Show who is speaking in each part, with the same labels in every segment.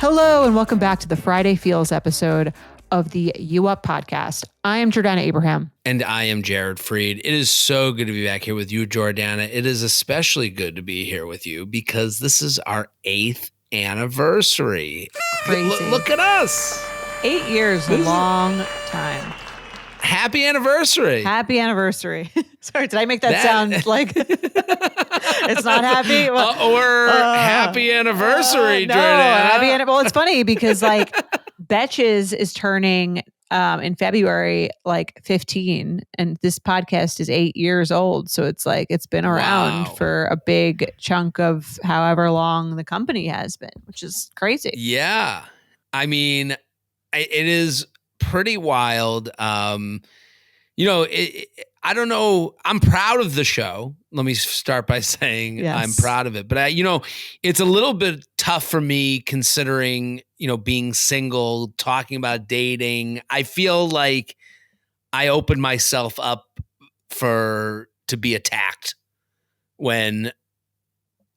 Speaker 1: Hello, and welcome back to the Friday Feels episode of the You Up podcast. I am Jordana Abraham.
Speaker 2: And I am Jared Freed. It is so good to be back here with you, Jordana. It is especially good to be here with you because this is our 8th anniversary.
Speaker 1: Crazy.
Speaker 2: Look at us.
Speaker 1: 8 years, a long time.
Speaker 2: Happy anniversary.
Speaker 1: Happy anniversary. Sorry, did I make that sound like it's not happy?
Speaker 2: Happy anniversary,
Speaker 1: no,
Speaker 2: Jordana.
Speaker 1: Well, it's funny because like Betches is turning in February 15, and this podcast is 8 years old. So it's like it's been around for a big chunk of however long the company has been, which is crazy.
Speaker 2: Yeah. I mean, it is pretty wild. I don't know. I'm proud of the show. Let me start by saying yes. I'm proud of it. But it's a little bit tough for me considering, being single, talking about dating. I feel like I opened myself up to be attacked when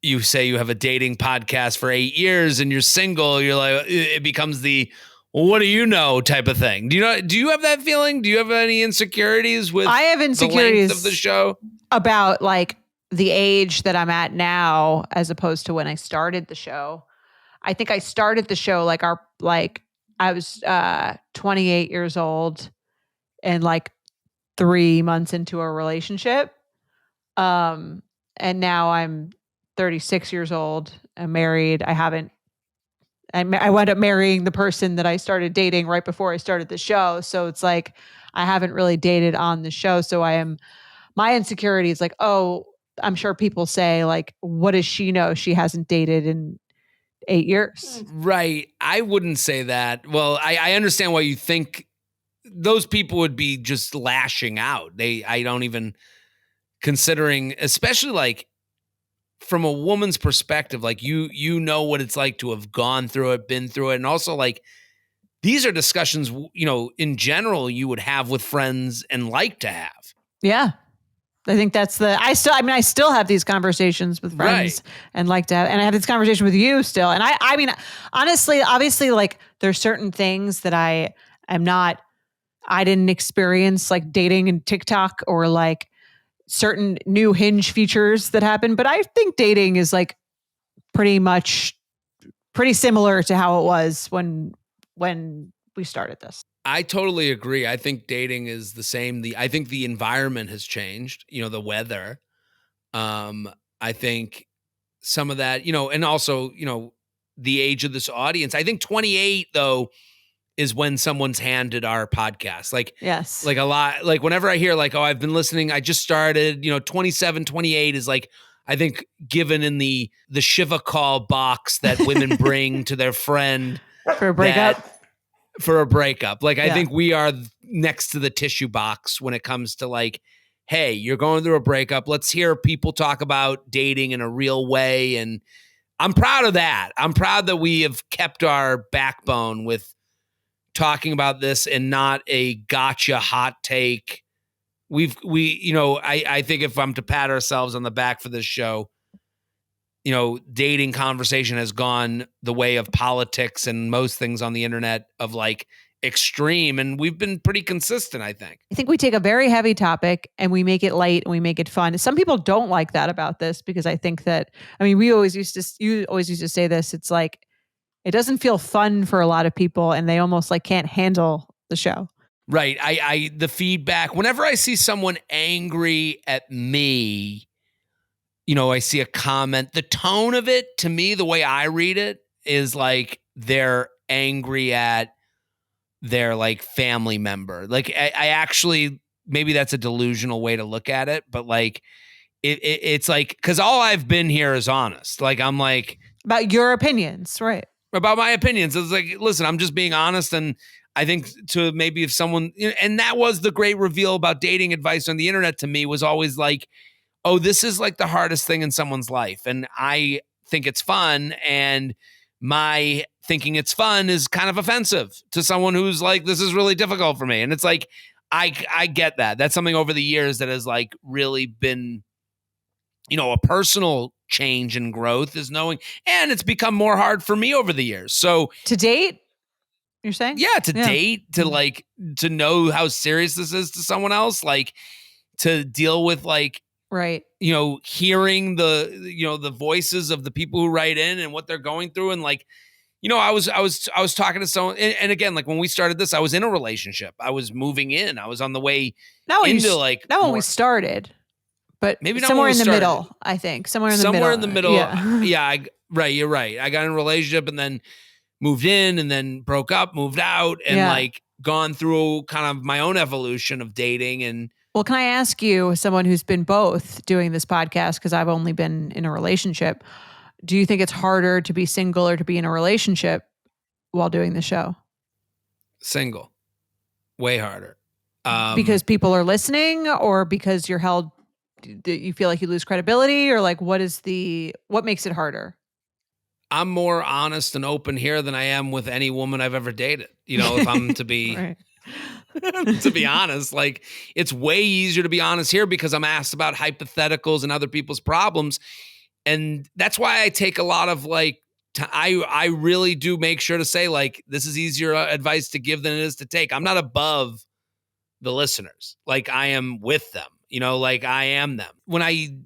Speaker 2: you say you have a dating podcast for 8 years and you're single. You're like, it becomes the what do you know type of thing. Do you have that feeling? Do you have any insecurities with
Speaker 1: I have insecurities
Speaker 2: the length of the show?
Speaker 1: About the age that I'm at now as opposed to when I started the show. I think I started the show I was 28 years old and 3 months into a relationship. And now I'm 36 years old. I'm married. I wound up marrying the person that I started dating right before I started the show. So it's like, I haven't really dated on the show. So my insecurity is I'm sure people say what does she know? She hasn't dated in 8 years.
Speaker 2: Right. I wouldn't say that. Well, I understand why you think those people would be just lashing out. I don't even considering, especially from a woman's perspective, you know what it's like to have gone through it, been through it. And also these are discussions, in general you would have with friends and like to have.
Speaker 1: Yeah. I think that's I still have these conversations with friends and like to have, and I have this conversation with you still. And I mean, honestly, obviously there's certain things that I didn't experience dating and TikTok or certain new Hinge features that happen. But I think dating is pretty similar to how it was when we started this.
Speaker 2: I totally agree. I think dating is the same. I think the environment has changed, the weather. I think some of that, and also, the age of this audience. I think 28 though is when someone's handed our podcast.
Speaker 1: Yes.
Speaker 2: A lot, whenever I hear I've been listening, I just started, 27, 28 is I think given in the Shiva call box that women bring to their friend
Speaker 1: for a breakup.
Speaker 2: I think we are next to the tissue box when it comes to hey, you're going through a breakup. Let's hear people talk about dating in a real way. And I'm proud of that. I'm proud that we have kept our backbone with talking about this and not a gotcha hot take. I think if I'm to pat ourselves on the back for this show, dating conversation has gone the way of politics and most things on the internet of extreme. And we've been pretty consistent, I think.
Speaker 1: I think we take a very heavy topic and we make it light and we make it fun. Some people don't like that about this because I think that, you always used to say this. It's it doesn't feel fun for a lot of people and they almost can't handle the show.
Speaker 2: Right. The feedback, whenever I see someone angry at me, I see a comment, the tone of it to me, the way I read it is they're angry at their family member. I actually, maybe that's a delusional way to look at it, but it's cause all I've been here is honest. I'm
Speaker 1: about your opinions, right?
Speaker 2: About my opinions. It's listen, I'm just being honest. And I think to maybe if someone, and that was the great reveal about dating advice on the internet to me was always oh, this is the hardest thing in someone's life. And I think it's fun. And my thinking it's fun is kind of offensive to someone who's this is really difficult for me. And it's I get that. That's something over the years that has really been, a personal change and growth is knowing, and it's become more hard for me over the years. So
Speaker 1: to date, you're saying?
Speaker 2: Yeah, to date, to like, to know how serious this is to someone else, like to deal with like,
Speaker 1: right.
Speaker 2: Hearing the voices of the people who write in and what they're going through. And like, I was talking to someone, and again, like when we started this, I was in a relationship. I was moving in. I was on the way into like,
Speaker 1: not when we started, but
Speaker 2: maybe
Speaker 1: somewhere in the middle, I think. Somewhere in the middle.
Speaker 2: Yeah. Yeah. Right. You're right. I got in a relationship and then moved in and then broke up, moved out, and like gone through kind of my own evolution of dating. And
Speaker 1: well, can I ask you, someone who's been both doing this podcast, because I've only been in a relationship, do you think it's harder to be single or to be in a relationship while doing the show?
Speaker 2: Single. Way harder.
Speaker 1: Because people are listening, or because you're held, you feel like you lose credibility, or like what makes it harder?
Speaker 2: I'm more honest and open here than I am with any woman I've ever dated. If I'm to be to be honest, like it's way easier to be honest here because I'm asked about hypotheticals and other people's problems. And that's why I take a lot of like, I really do make sure to say like, this is easier advice to give than it is to take. I'm not above the listeners. Like I am with them, like I am them. When I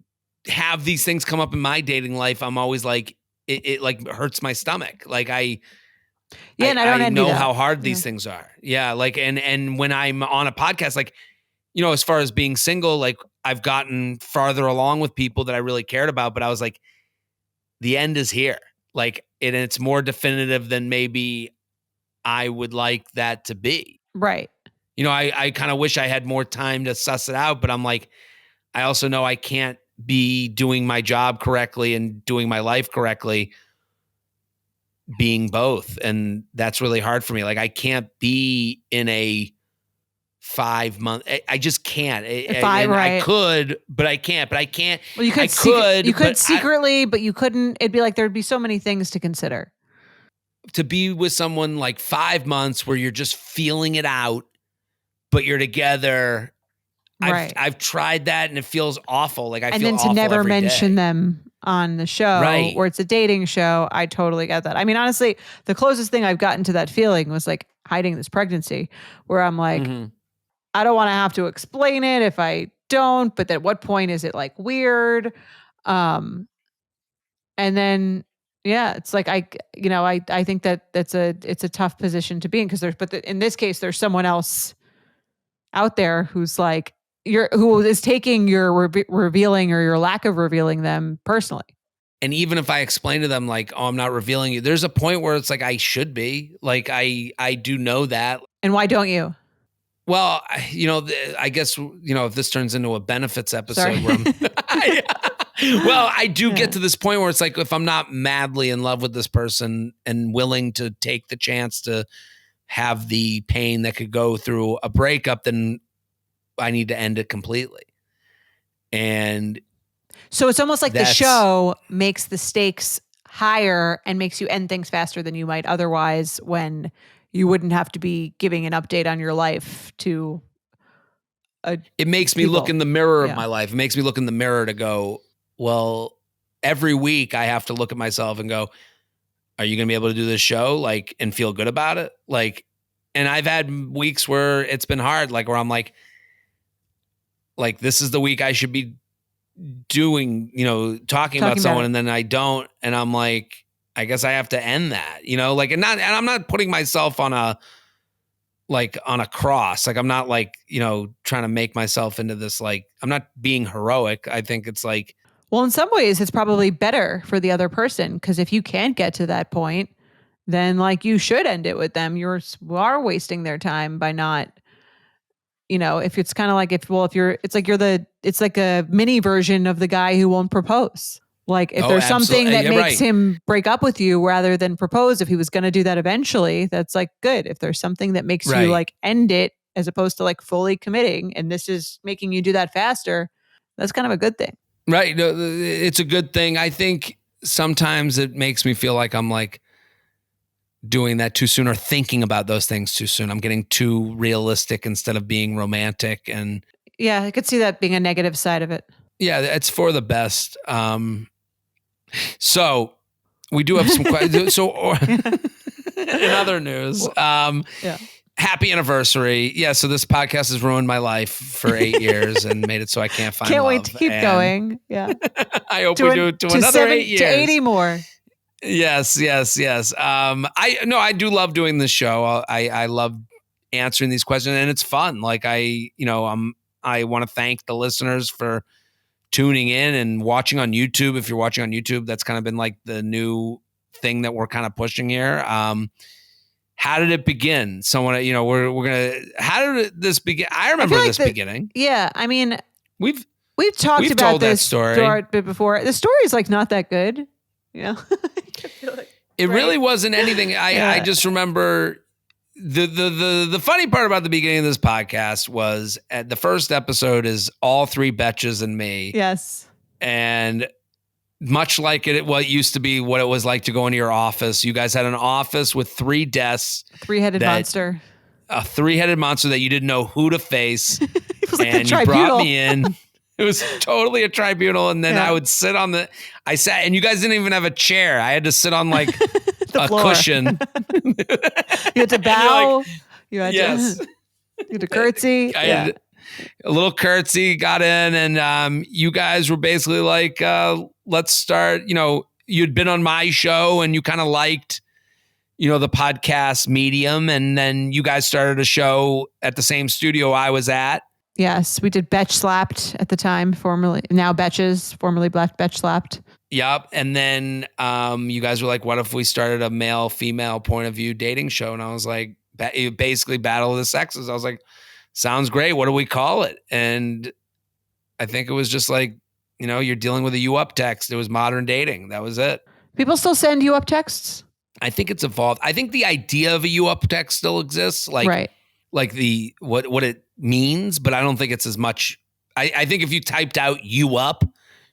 Speaker 2: have these things come up in my dating life, I'm always like, it like hurts my stomach. Like I don't know how hard these things are. Yeah. Like, and when I'm on a podcast, like, as far as being single, like I've gotten farther along with people that I really cared about, but I was like, the end is here. Like, and it's more definitive than maybe I would like that to be.
Speaker 1: Right.
Speaker 2: I kind of wish I had more time to suss it out, but I'm like, I also know I can't be doing my job correctly and doing my life correctly being both. And that's really hard for me. Like I can't be in a 5 month. I just can't.
Speaker 1: Right.
Speaker 2: I could, but I can't.
Speaker 1: Well, you could. You could secretly, but you couldn't. It'd be like there'd be so many things to consider.
Speaker 2: To be with someone like 5 months where you're just feeling it out, but you're together.
Speaker 1: Right.
Speaker 2: I've tried that and it feels awful. Like I feel awful
Speaker 1: and then to never mention them on the show,
Speaker 2: right,
Speaker 1: where it's a dating show. I totally get that. I mean, honestly, the closest thing I've gotten to that feeling was like hiding this pregnancy, where I'm like, I don't want to have to explain it if I don't, but at what point is it like weird? And then, it's like, I think it's a tough position to be in, because in this case, there's someone else out there who's like, who is taking your revealing or your lack of revealing them personally.
Speaker 2: And even if I explain to them like, oh, I'm not revealing you, there's a point where it's like, I should be. Like, I do know that.
Speaker 1: And why don't you?
Speaker 2: Well, I guess, if this turns into a benefits episode
Speaker 1: Sorry.
Speaker 2: where well, I do get to this point where it's like, if I'm not madly in love with this person and willing to take the chance to have the pain that could go through a breakup, then I need to end it completely. And
Speaker 1: so it's almost like the show makes the stakes higher and makes you end things faster than you might otherwise, when you wouldn't have to be giving an update on your life to
Speaker 2: it makes me look in the mirror of my life. It makes me look in the mirror to go, well, every week I have to look at myself and go, are you going to be able to do this show? Like, and feel good about it? Like, and I've had weeks where it's been hard, like where I'm like, this is the week I should be doing, talking about someone, and then I don't. And I'm like, I guess I have to end that, like, and I'm not putting myself on a cross. Like, I'm not like, trying to make myself into this, like, I'm not being heroic. I think it's like,
Speaker 1: well, in some ways it's probably better for the other person, because if you can't get to that point, then like you should end it with them. You are wasting their time by not, if it's kind of like, it's like a mini version of the guy who won't propose. Like if there's something that makes him break up with you rather than propose, if he was going to do that eventually, that's like good. If there's something that makes you like end it as opposed to like fully committing, and this is making you do that faster, that's kind of a good thing.
Speaker 2: Right. No, it's a good thing. I think sometimes it makes me feel like I'm like doing that too soon, or thinking about those things too soon. I'm getting too realistic instead of being romantic. And
Speaker 1: yeah, I could see that being a negative side of it.
Speaker 2: Yeah, it's for the best. So we do have some questions. So in other news, happy anniversary. Yeah. So this podcast has ruined my life for 8 years and made it so I can't find
Speaker 1: Can't
Speaker 2: love.
Speaker 1: wait to keep going. Yeah.
Speaker 2: I hope we do it to another 8 years.
Speaker 1: To 80 more.
Speaker 2: Yes. I do love doing this show. I love answering these questions, and it's fun. Like I want to thank the listeners for tuning in and watching on YouTube. If you're watching on YouTube, that's kind of been like the new thing that we're kind of pushing here. How did it begin? Someone, how did this begin? I remember this beginning.
Speaker 1: Yeah. I mean,
Speaker 2: we've
Speaker 1: talked about this
Speaker 2: story
Speaker 1: before. The story is like not that good. Yeah.
Speaker 2: It really wasn't anything. I just remember the funny part about the beginning of this podcast was at the first episode is all three Betches and me.
Speaker 1: Yes.
Speaker 2: And much like what used to be what it was like to go into your office, you guys had an office with 3 desks.
Speaker 1: Three-headed monster.
Speaker 2: A 3-headed monster that you didn't know who to face.
Speaker 1: It was like
Speaker 2: and you brought me in. It was totally a tribunal. And then I would sit on I sat, and you guys didn't even have a chair. I had to sit on like a cushion.
Speaker 1: You had to bow. You had to curtsy.
Speaker 2: I had a little curtsy, got in, and you guys were basically like, let's start. You'd been on my show and you kind of liked, the podcast medium. And then you guys started a show at the same studio I was at.
Speaker 1: Yes, we did Betch Slapped at the time, now Betches, formerly Betch Slapped.
Speaker 2: Yep. And then you guys were like, what if we started a male-female point of view dating show? And I was like, basically Battle of the Sexes. I was like, sounds great. What do we call it? And I think it was just like, you're dealing with a you up text. It was modern dating. That was it.
Speaker 1: People still send you up texts?
Speaker 2: I think it's evolved. I think the idea of a you up text still exists. Like the what it means, but I don't think it's as much. I think if you typed out you up,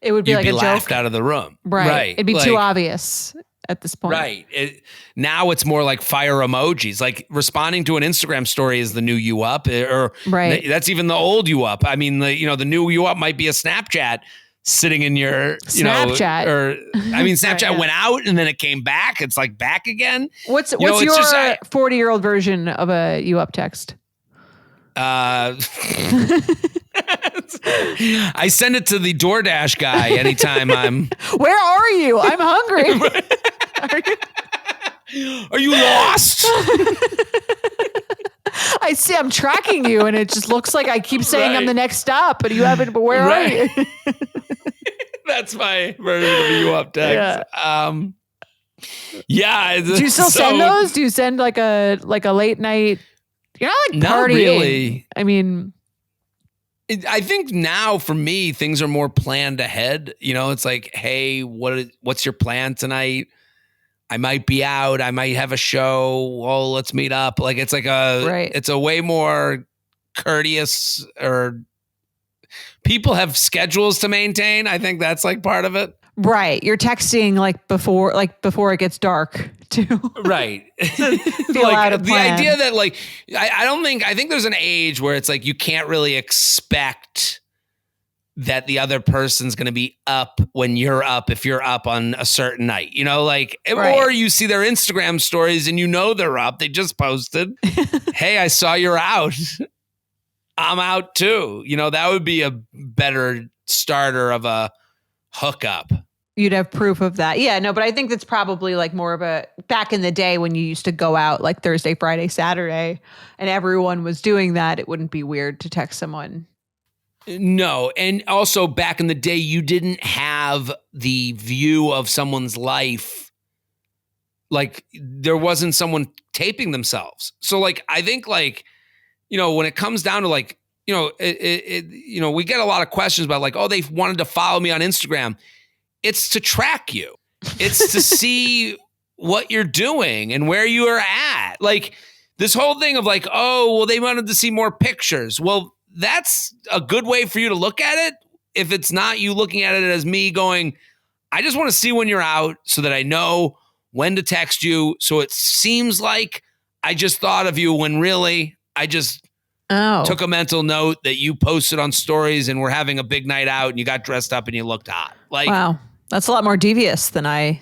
Speaker 1: it would be like a
Speaker 2: laughed
Speaker 1: joke
Speaker 2: out of the room.
Speaker 1: Right. It'd be too obvious at this point.
Speaker 2: Right. Now it's more like fire emojis. Like responding to an Instagram story is the new you up, or that's even the old you up. I mean, the new you up might be a Snapchat sitting in your
Speaker 1: Snapchat.
Speaker 2: Snapchat went out and then it came back. It's like back again.
Speaker 1: What's your 40-year-old version of a you up text?
Speaker 2: I send it to the DoorDash guy anytime I'm.
Speaker 1: Where are you? I'm hungry.
Speaker 2: Are you lost?
Speaker 1: I see. I'm tracking you, and it just looks like I keep saying I'm the next stop, but you haven't. But where are you?
Speaker 2: That's my version of a you up text. Yeah.
Speaker 1: Do you still send those? Do you send like a late night? You're not like partying.
Speaker 2: Not really.
Speaker 1: I mean,
Speaker 2: I think now for me, things are more planned ahead. It's like, hey, what's your plan tonight? I might be out. I might have a show. Oh, let's meet up. Like it's like it's a way more courteous, or people have schedules to maintain. I think that's like part of it.
Speaker 1: Right. You're texting before it gets dark too.
Speaker 2: Right.
Speaker 1: Feel out of plan.
Speaker 2: The idea that I think there's an age where it's like, you can't really expect that the other person's going to be up when you're up, if you're up on a certain night, or you see their Instagram stories and they're up. They just posted, hey, I saw you're out. I'm out too. That would be a better starter of a hookup.
Speaker 1: You'd have proof of that. Yeah, no, but I think that's probably like more of a back in the day when you used to go out like Thursday, Friday, Saturday, and everyone was doing that. It wouldn't be weird to text someone.
Speaker 2: No. And also back in the day, you didn't have the view of someone's life. Like there wasn't someone taping themselves. So like, I think like, when it comes down to like, we get a lot of questions about like, oh, they wanted to follow me on Instagram. It's to track you. It's to see what you're doing and where you are at. Like this whole thing of like, oh, well, they wanted to see more pictures. Well, that's a good way for you to look at it. If it's not you looking at it as me going, I just want to see when you're out so that I know when to text you. So it seems like I just thought of you when really I just took a mental note that you posted on stories and we're having a big night out and you got dressed up and you looked hot. Like,
Speaker 1: wow. That's a lot more devious than I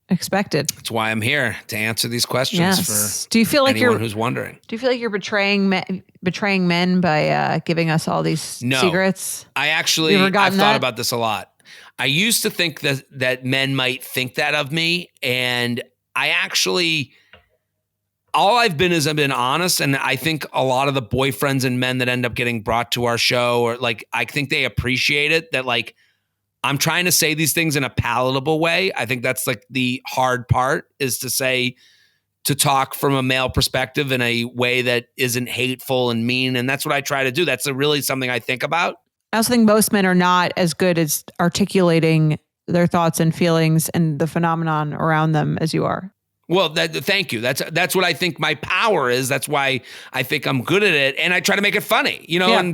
Speaker 1: expected.
Speaker 2: That's why I'm here, to answer these questions for
Speaker 1: do you feel like
Speaker 2: anyone who's wondering.
Speaker 1: Do you feel like you're betraying men by giving us all these secrets?
Speaker 2: I've thought about this a lot. I used to think that men might think that of me, and all I've been is I've been honest, and I think a lot of the boyfriends and men that end up getting brought to our show, or like, I think they appreciate it, that like, I'm trying to say these things in a palatable way. I think that's like the hard part, is to talk from a male perspective in a way that isn't hateful and mean. And that's what I try to do. That's really something I think about.
Speaker 1: I also think most men are not as good as articulating their thoughts and feelings and the phenomenon around them as you are.
Speaker 2: Well, thank you. That's what I think my power is. That's why I think I'm good at it. And I try to make it funny,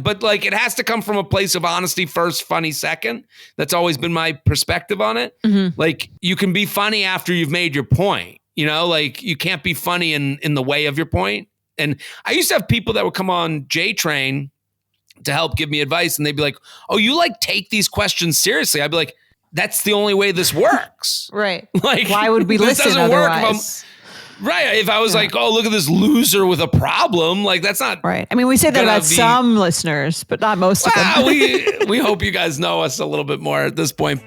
Speaker 2: but like, it has to come from a place of honesty first, funny second. That's always been my perspective on it. Mm-hmm. Like, you can be funny after you've made your point, like you can't be funny in the way of your point. And I used to have people that would come on J-Train to help give me advice, and they'd be like, oh, you like take these questions seriously? I'd be like, that's the only way this works.
Speaker 1: Right.
Speaker 2: Like,
Speaker 1: why would we listen otherwise?
Speaker 2: If I was like, oh, look at this loser with a problem, like, that's not
Speaker 1: right. I mean, we say that about some listeners, but not most of them.
Speaker 2: we hope you guys know us a little bit more at this point.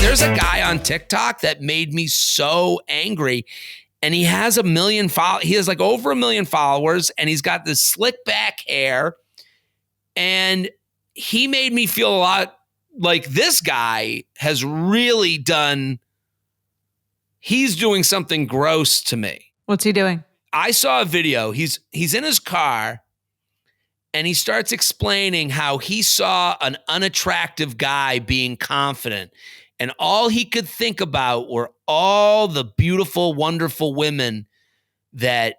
Speaker 2: There's a guy on TikTok that made me so angry, and he has 1 million he has like over 1 million followers, and he's got this slick back hair, and he made me feel a lot like this guy has really he's doing something gross to me.
Speaker 1: What's he doing?
Speaker 2: I saw a video. He's in his car, and he starts explaining how he saw an unattractive guy being confident, and all he could think about were all the beautiful, wonderful women that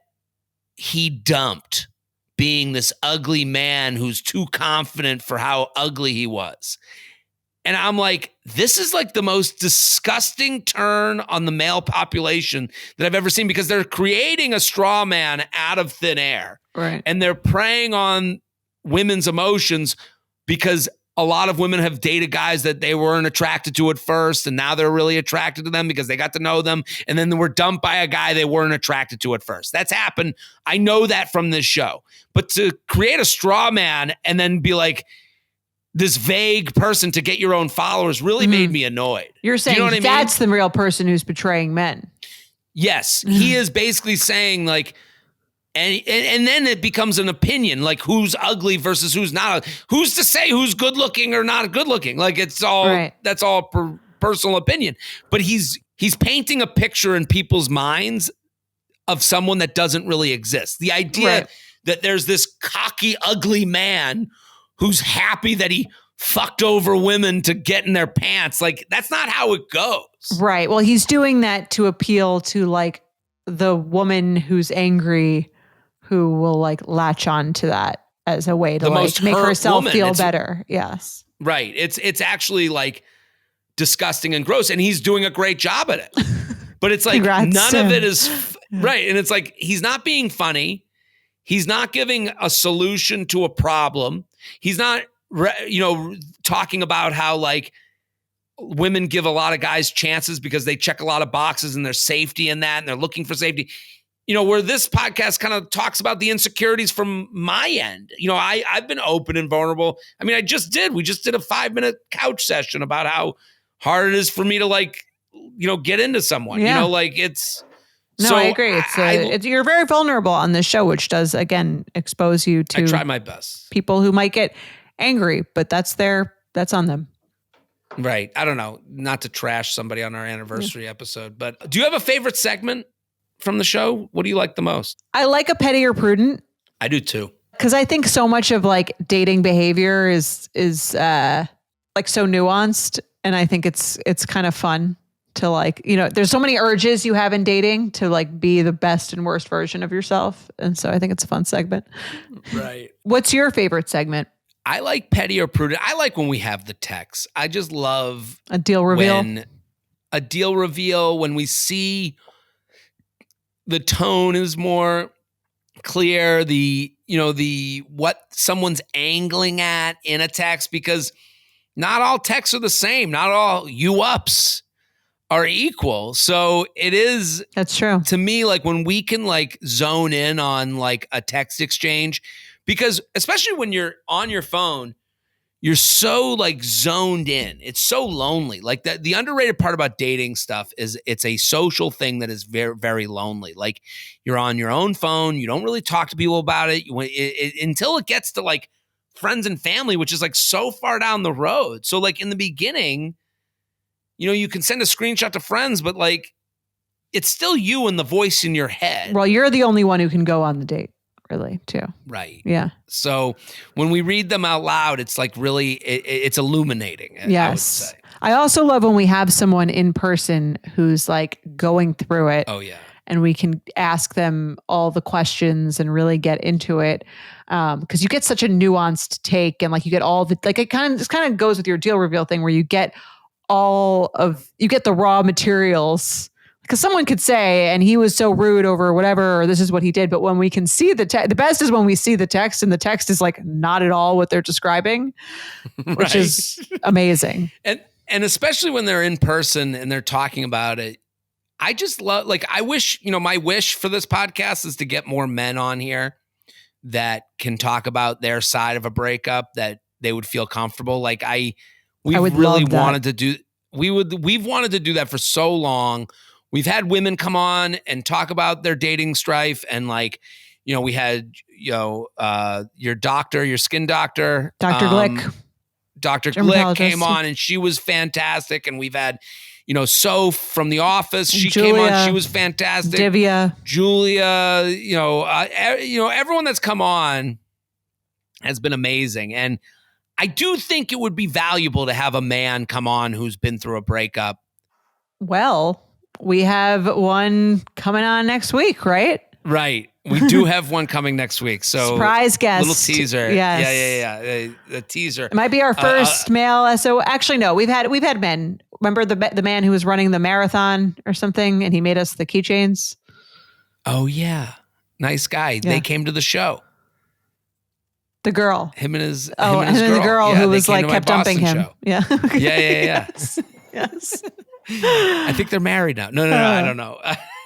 Speaker 2: he dumped, being this ugly man who's too confident for how ugly he was. And I'm like, this is like the most disgusting turn on the male population that I've ever seen, because they're creating a straw man out of thin air.
Speaker 1: Right.
Speaker 2: And they're preying on women's emotions, because a lot of women have dated guys that they weren't attracted to at first, and now they're really attracted to them because they got to know them, and then they were dumped by a guy they weren't attracted to at first. That's happened. I know that from this show. But to create a straw man and then be like this vague person to get your own followers really made me annoyed.
Speaker 1: You're saying that's the real person who's betraying men.
Speaker 2: Yes. He is basically saying like, and then it becomes an opinion, like who's ugly versus who's not. Who's to say who's good looking or not good looking? Like, it's all, that's all personal opinion. But he's painting a picture in people's minds of someone that doesn't really exist. The idea that there's this cocky, ugly man who's happy that he fucked over women to get in their pants. Like, that's not how it goes.
Speaker 1: Right. Well, he's doing that to appeal to like the woman who's angry, who will like latch on to that as a way to like make herself feel better. Yes.
Speaker 2: Right. It's actually like disgusting and gross, and he's doing a great job at it. But it's like none of it is right. And it's like, he's not being funny. He's not giving a solution to a problem. He's not, talking about how like women give a lot of guys chances because they check a lot of boxes and there's safety in that, and they're looking for safety. Where this podcast kind of talks about the insecurities from my end. I've been open and vulnerable. I mean, we just did a 5-minute couch session about how hard it is for me to like, get into someone, it's.
Speaker 1: No, so I agree. You're very vulnerable on this show, which does again expose you to.
Speaker 2: I try my best.
Speaker 1: People who might get angry, but that's on them.
Speaker 2: Right. I don't know. Not to trash somebody on our anniversary episode, but do you have a favorite segment from the show? What do you like the most?
Speaker 1: I like a petty or prudent.
Speaker 2: I do too.
Speaker 1: Because I think so much of like dating behavior is like so nuanced, and I think it's kind of fun to like, there's so many urges you have in dating to like be the best and worst version of yourself, and so I think it's a fun segment.
Speaker 2: Right.
Speaker 1: What's your favorite segment?
Speaker 2: I like petty or prudent. I like when we have the text. I just love
Speaker 1: a deal reveal.
Speaker 2: When we see the tone is more clear, the what someone's angling at in a text, because not all texts are the same. Not all you-ups are equal. So it is.
Speaker 1: That's true.
Speaker 2: To me, like when we can like zone in on like a text exchange, because especially when you're on your phone, you're so like zoned in. It's so lonely. Like the underrated part about dating stuff is it's a social thing that is very, very lonely. Like you're on your own phone. You don't really talk to people about it, until it gets to like friends and family, which is like so far down the road. So like in the beginning, you know, you can send a screenshot to friends, but like it's still you and the voice in your head.
Speaker 1: Well, you're the only one who can go on the date, really, too.
Speaker 2: Right.
Speaker 1: Yeah.
Speaker 2: So when we read them out loud, it's like really, it's illuminating.
Speaker 1: Yes.
Speaker 2: I would say.
Speaker 1: I also love when we have someone in person who's like going through it.
Speaker 2: Oh, yeah.
Speaker 1: And we can ask them all the questions and really get into it. Because you get such a nuanced take, and like you get all the, like it kind of goes with your deal reveal thing where you get the raw materials. Because someone could say, and he was so rude over whatever, or this is what he did. But when we can see the best is when we see the text, and the text is like not at all what they're describing, which is amazing.
Speaker 2: And especially when they're in person and they're talking about it, I just love, like, I wish, you know, my wish for this podcast is to get more men on here that can talk about their side of a breakup that they would feel comfortable. Like we've really wanted to do, we've wanted to do that for so long. We've had women come on and talk about their dating strife. And like, you know, we had, you know, your skin doctor,
Speaker 1: Dr. Glick.
Speaker 2: Dr. Glick came on and she was fantastic. And we've had, you know, Soph from The Office. She came on. She was fantastic. Julia, you know, everyone that's come on has been amazing. And I do think it would be valuable to have a man come on who's been through a breakup.
Speaker 1: Well, we have one coming on next week, right?
Speaker 2: Right. We do have one coming next week. So
Speaker 1: surprise guest.
Speaker 2: Little teaser.
Speaker 1: Yes.
Speaker 2: Yeah. The teaser.
Speaker 1: It might be our first male. So actually, no, we've had men. Remember the man who was running the marathon or something, and he made us the keychains?
Speaker 2: Oh, yeah. Nice guy. Yeah. They came to the show.
Speaker 1: The girl.
Speaker 2: Him and his
Speaker 1: the girl who was like kept dumping him.
Speaker 2: Show.
Speaker 1: Yeah.
Speaker 2: Yeah.
Speaker 1: Yes.
Speaker 2: I think they're married now. No, I don't know.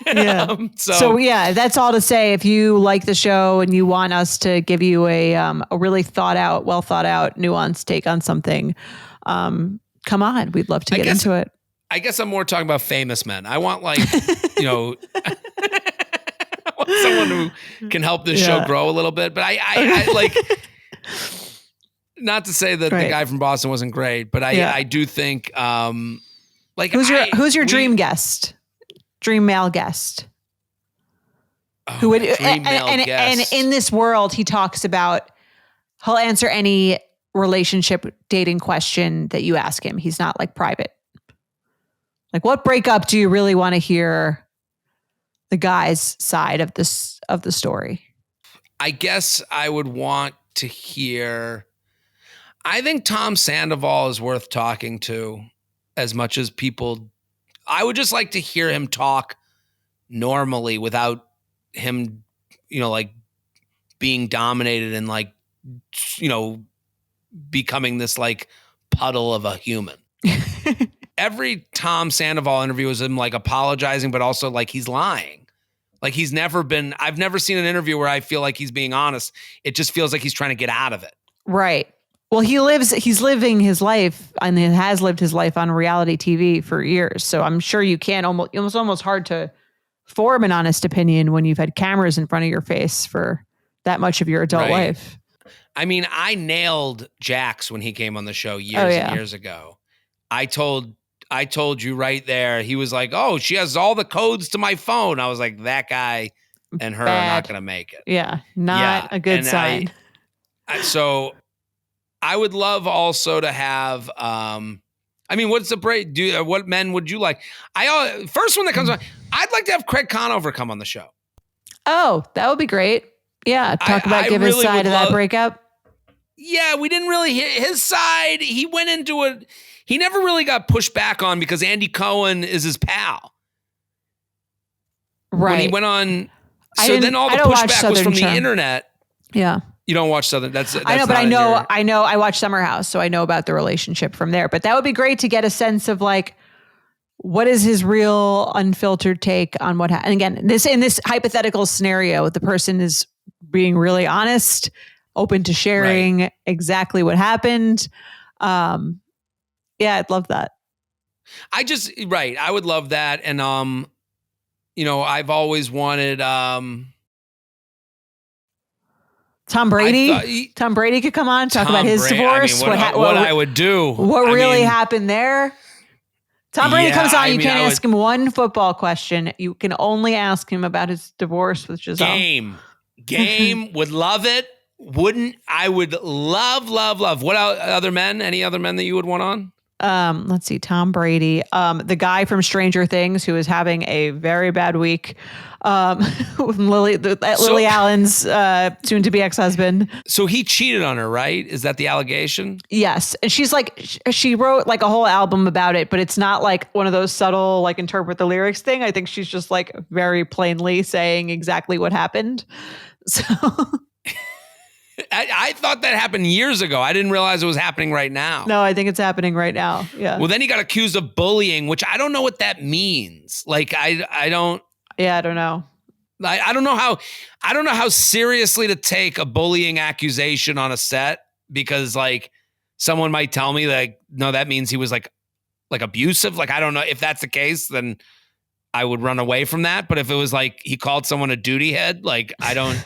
Speaker 1: Yeah. So yeah, that's all to say. If you like the show and you want us to give you a really well thought out, nuanced take on something, come on. We'd love to get into it.
Speaker 2: I guess I'm more talking about famous men. I want like, you know, I want someone who can help this show grow a little bit. But I like, not to say that the guy from Boston wasn't great, but I do think, like,
Speaker 1: who's your dream guest? Dream male guest? Who would and in this world he talks about, he'll answer any relationship dating question that you ask him. He's not like private. Like, what breakup do you really want to hear the guy's side of the story?
Speaker 2: I guess I would want to hear, I think Tom Sandoval is worth talking to as much as people. I would just like to hear him talk normally without him, you know, like being dominated and like, you know, becoming this like puddle of a human. Every Tom Sandoval interview is him like apologizing, but also like he's lying. Like I've never seen an interview where I feel like he's being honest. It just feels like he's trying to get out of it.
Speaker 1: Right. Well, he's living his life and he has lived his life on reality TV for years. So I'm sure you can't it's almost hard to form an honest opinion when you've had cameras in front of your face for that much of your adult life.
Speaker 2: I mean, I nailed Jax when he came on the show years and years ago. I told you right there. He was like, "Oh, she has all the codes to my phone." I was like, "That guy and her are not going to make it."
Speaker 1: Yeah, not a good sign.
Speaker 2: So I would love also to have, I mean, what's the break? What men would you like? First one that comes on, I'd like to have Craig Conover come on the show.
Speaker 1: Oh, that would be great. Yeah. Talk about give his side of that breakup.
Speaker 2: Yeah. We didn't really hear his side. He went into it. He never really got pushed back on because Andy Cohen is his pal.
Speaker 1: Right.
Speaker 2: When he went on. So then all the pushback was from the internet.
Speaker 1: Yeah.
Speaker 2: You don't watch Southern.
Speaker 1: I know, but I know. I watch Summer House, so I know about the relationship from there. But that would be great to get a sense of like, what is his real unfiltered take on what happened? And again, in this hypothetical scenario, the person is being really honest, open to sharing exactly what happened. Yeah, I'd love that.
Speaker 2: I would love that. And, I've always wanted,
Speaker 1: Tom Brady. Tom Brady could come on, talk about his divorce.
Speaker 2: I mean, what I would do.
Speaker 1: What really happened there. Tom Brady comes on. You can't ask him one football question. You can only ask him about his divorce with Giselle.
Speaker 2: Game. Would love it. I would love. What other men? Any other men that you would want on?
Speaker 1: Let's see. Tom Brady. The guy from Stranger Things who is having a very bad week. Lily Allen's soon to be ex-husband.
Speaker 2: So he cheated on her, right? Is that the allegation?
Speaker 1: Yes. And she's like, she wrote like a whole album about it, but it's not like one of those subtle, like interpret the lyrics thing. I think she's just like very plainly saying exactly what happened. So
Speaker 2: I thought that happened years ago. I didn't realize it was happening right now.
Speaker 1: No, I think it's happening right now. Yeah.
Speaker 2: Well, then he got accused of bullying, which I don't know what that means. Like, I don't.
Speaker 1: Yeah, I don't know.
Speaker 2: I don't know how seriously to take a bullying accusation on a set, because like someone might tell me like, no, that means he was like abusive. Like, I don't know if that's the case, then I would run away from that. But if it was like he called someone a duty head, like I don't.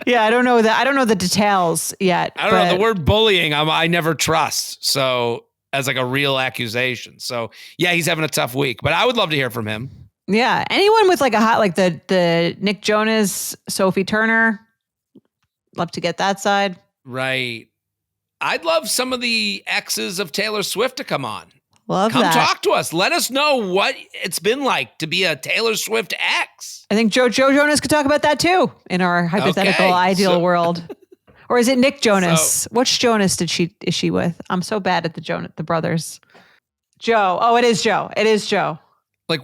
Speaker 1: Yeah, I don't know that. I don't know the details yet.
Speaker 2: I don't know the word bullying. I never trust. So as like a real accusation. So yeah, he's having a tough week, but I would love to hear from him.
Speaker 1: Yeah. Anyone with like a hot, like the Nick Jonas, Sophie Turner. Love to get that side.
Speaker 2: Right. I'd love some of the exes of Taylor Swift to come on.
Speaker 1: Come
Speaker 2: talk to us. Let us know what it's been like to be a Taylor Swift ex.
Speaker 1: I think Joe Jonas could talk about that too in our hypothetical ideal world. Or is it Nick Jonas? Which Jonas is she with? I'm so bad at the brothers. Joe. Oh, it is Joe.
Speaker 2: Like,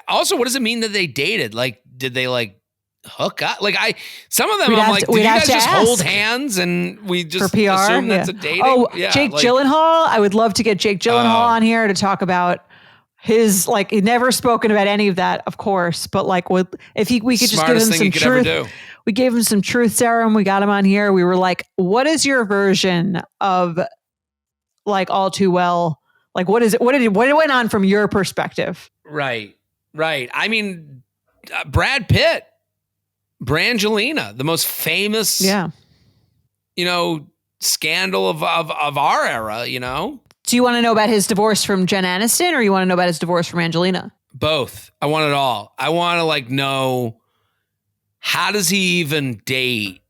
Speaker 2: also, what does it mean that they dated? Like, did they like hook up? Like, some of them, I'm like, did you guys just hold hands and we just
Speaker 1: for PR?
Speaker 2: Assume that's a dating?
Speaker 1: Oh, yeah, Jake Gyllenhaal. I would love to get Jake Gyllenhaal on here to talk about his, like, he'd never spoken about any of that, of course, but like, we could just give him some truth. We gave him some truth serum. We got him on here. We were like, what is your version of like All Too Well? Like, what is it? What went on from your perspective?
Speaker 2: Right. I mean, Brad Pitt, Brangelina, the most famous, scandal of our era,
Speaker 1: Do you want to know about his divorce from Jen Aniston, or you want to know about his divorce from Angelina?
Speaker 2: Both. I want it all. I want to like know, how does he even date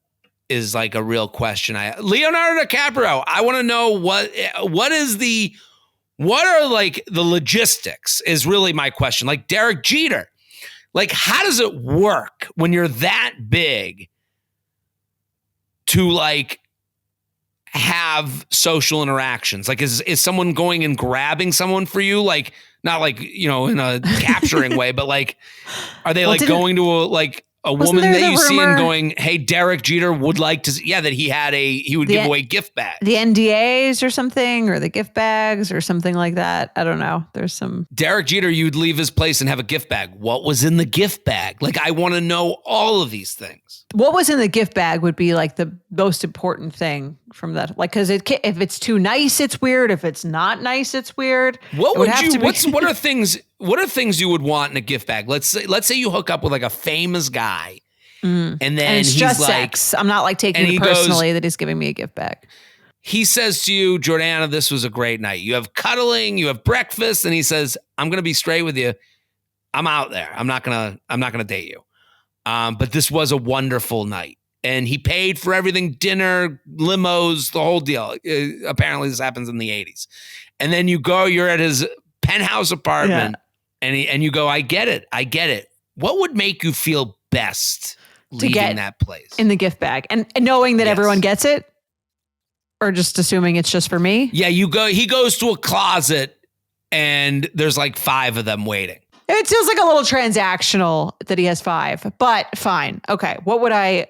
Speaker 2: is like a real question. Leonardo DiCaprio, I want to know what are like the logistics is really my question. Like Derek Jeter, like how does it work when you're that big to like have social interactions? Like is someone going and grabbing someone for you? Like not like, in a capturing way, but like, are they like going to a woman that you see and going, hey, Derek Jeter would like to, that he would give away gift bags.
Speaker 1: The NDAs or something, or the gift bags or something like that. I don't know. There's some.
Speaker 2: Derek Jeter, you'd leave his place and have a gift bag. What was in the gift bag? Like, I want to know all of these things.
Speaker 1: What was in the gift bag would be like the most important thing from that. Like, because if it's too nice, it's weird. If it's not nice, it's weird.
Speaker 2: What are things you would want in a gift bag? Let's say you hook up with like a famous guy, and then
Speaker 1: it's
Speaker 2: he's
Speaker 1: just
Speaker 2: like,
Speaker 1: sex. I'm not like taking it personally that he's giving me a gift bag.
Speaker 2: He says to you, Jordana, this was a great night. You have cuddling, you have breakfast, and he says, I'm going to be straight with you. I'm out there. I'm not gonna date you. But this was a wonderful night. And he paid for everything, dinner, limos, the whole deal. Apparently this happens in the 80s. And then you're at his penthouse apartment and you go, I get it. What would make you feel best leaving that place?
Speaker 1: In the gift bag. And knowing that everyone gets it? Or just assuming it's just for me?
Speaker 2: Yeah, he goes to a closet and there's like 5 of them waiting.
Speaker 1: It feels like a little transactional that he has 5, but fine. Okay. What would I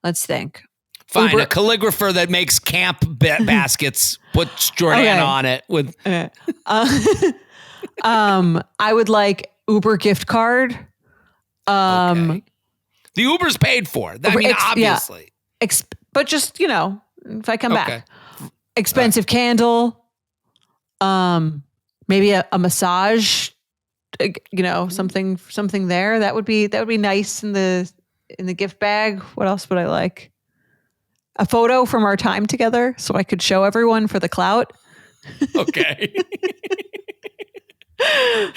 Speaker 1: Let's think.
Speaker 2: Fine, Uber. A calligrapher that makes camp baskets, puts Jordana on it with.
Speaker 1: Okay. I would like Uber gift card.
Speaker 2: Okay. The Uber's paid for. I mean, obviously.
Speaker 1: Yeah. But just, if I come back. Expensive candle. Maybe a massage. Something there. That would be nice in the gift bag. What else would I like? A photo from our time together so I could show everyone for the clout.
Speaker 2: Okay.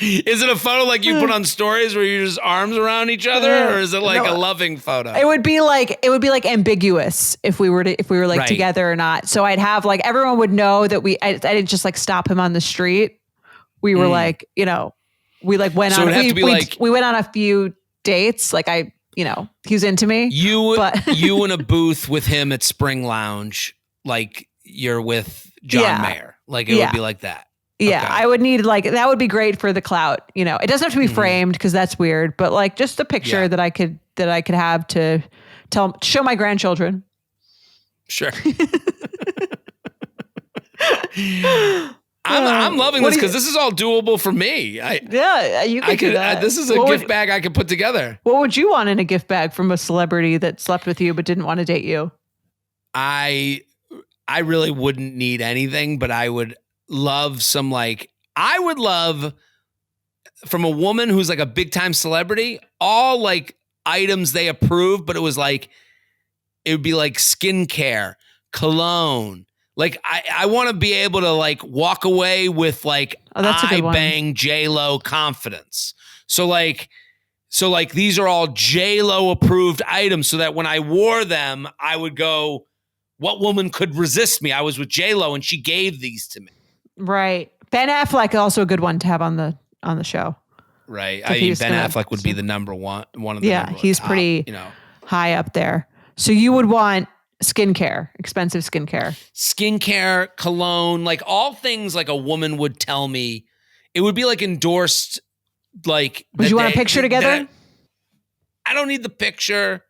Speaker 2: Is it a photo like you put on stories where you're just arms around each other, or is it like a loving photo?
Speaker 1: It would be like ambiguous if we were like together or not. So I'd have like everyone would know that I didn't just like stop him on the street. We were like, we like went on. We went on a few dates. Like he was into me.
Speaker 2: You in a booth with him at Spring Lounge, like you're with John Mayer. Like it would be like that.
Speaker 1: Yeah, okay. I would need that would be great for the clout. It doesn't have to be framed because that's weird, but like just a picture that I could have to show my grandchildren.
Speaker 2: Sure. I'm loving this because this is all doable for me.
Speaker 1: You could do that.
Speaker 2: This is a gift bag I could put together.
Speaker 1: What would you want in a gift bag from a celebrity that slept with you but didn't want to date you?
Speaker 2: I really wouldn't need anything, but I would love some I would love from a woman who's like a big time celebrity, all like items they approve, but it was like, it would be like skincare, cologne. Like I want to be able to like walk away with like I bang J-Lo confidence. So these are all J-Lo approved items so that when I wore them, I would go, what woman could resist me? I was with J-Lo and she gave these to me.
Speaker 1: Right. Ben Affleck also a good one to have on the show.
Speaker 2: Right. I mean, Ben Affleck would be the number one of the
Speaker 1: Yeah, he's pretty high up there. So you would want skincare, expensive skincare.
Speaker 2: Skincare, cologne, like all things like a woman would tell me. It would be like endorsed, like.
Speaker 1: Would you want a picture together?
Speaker 2: I don't need the picture.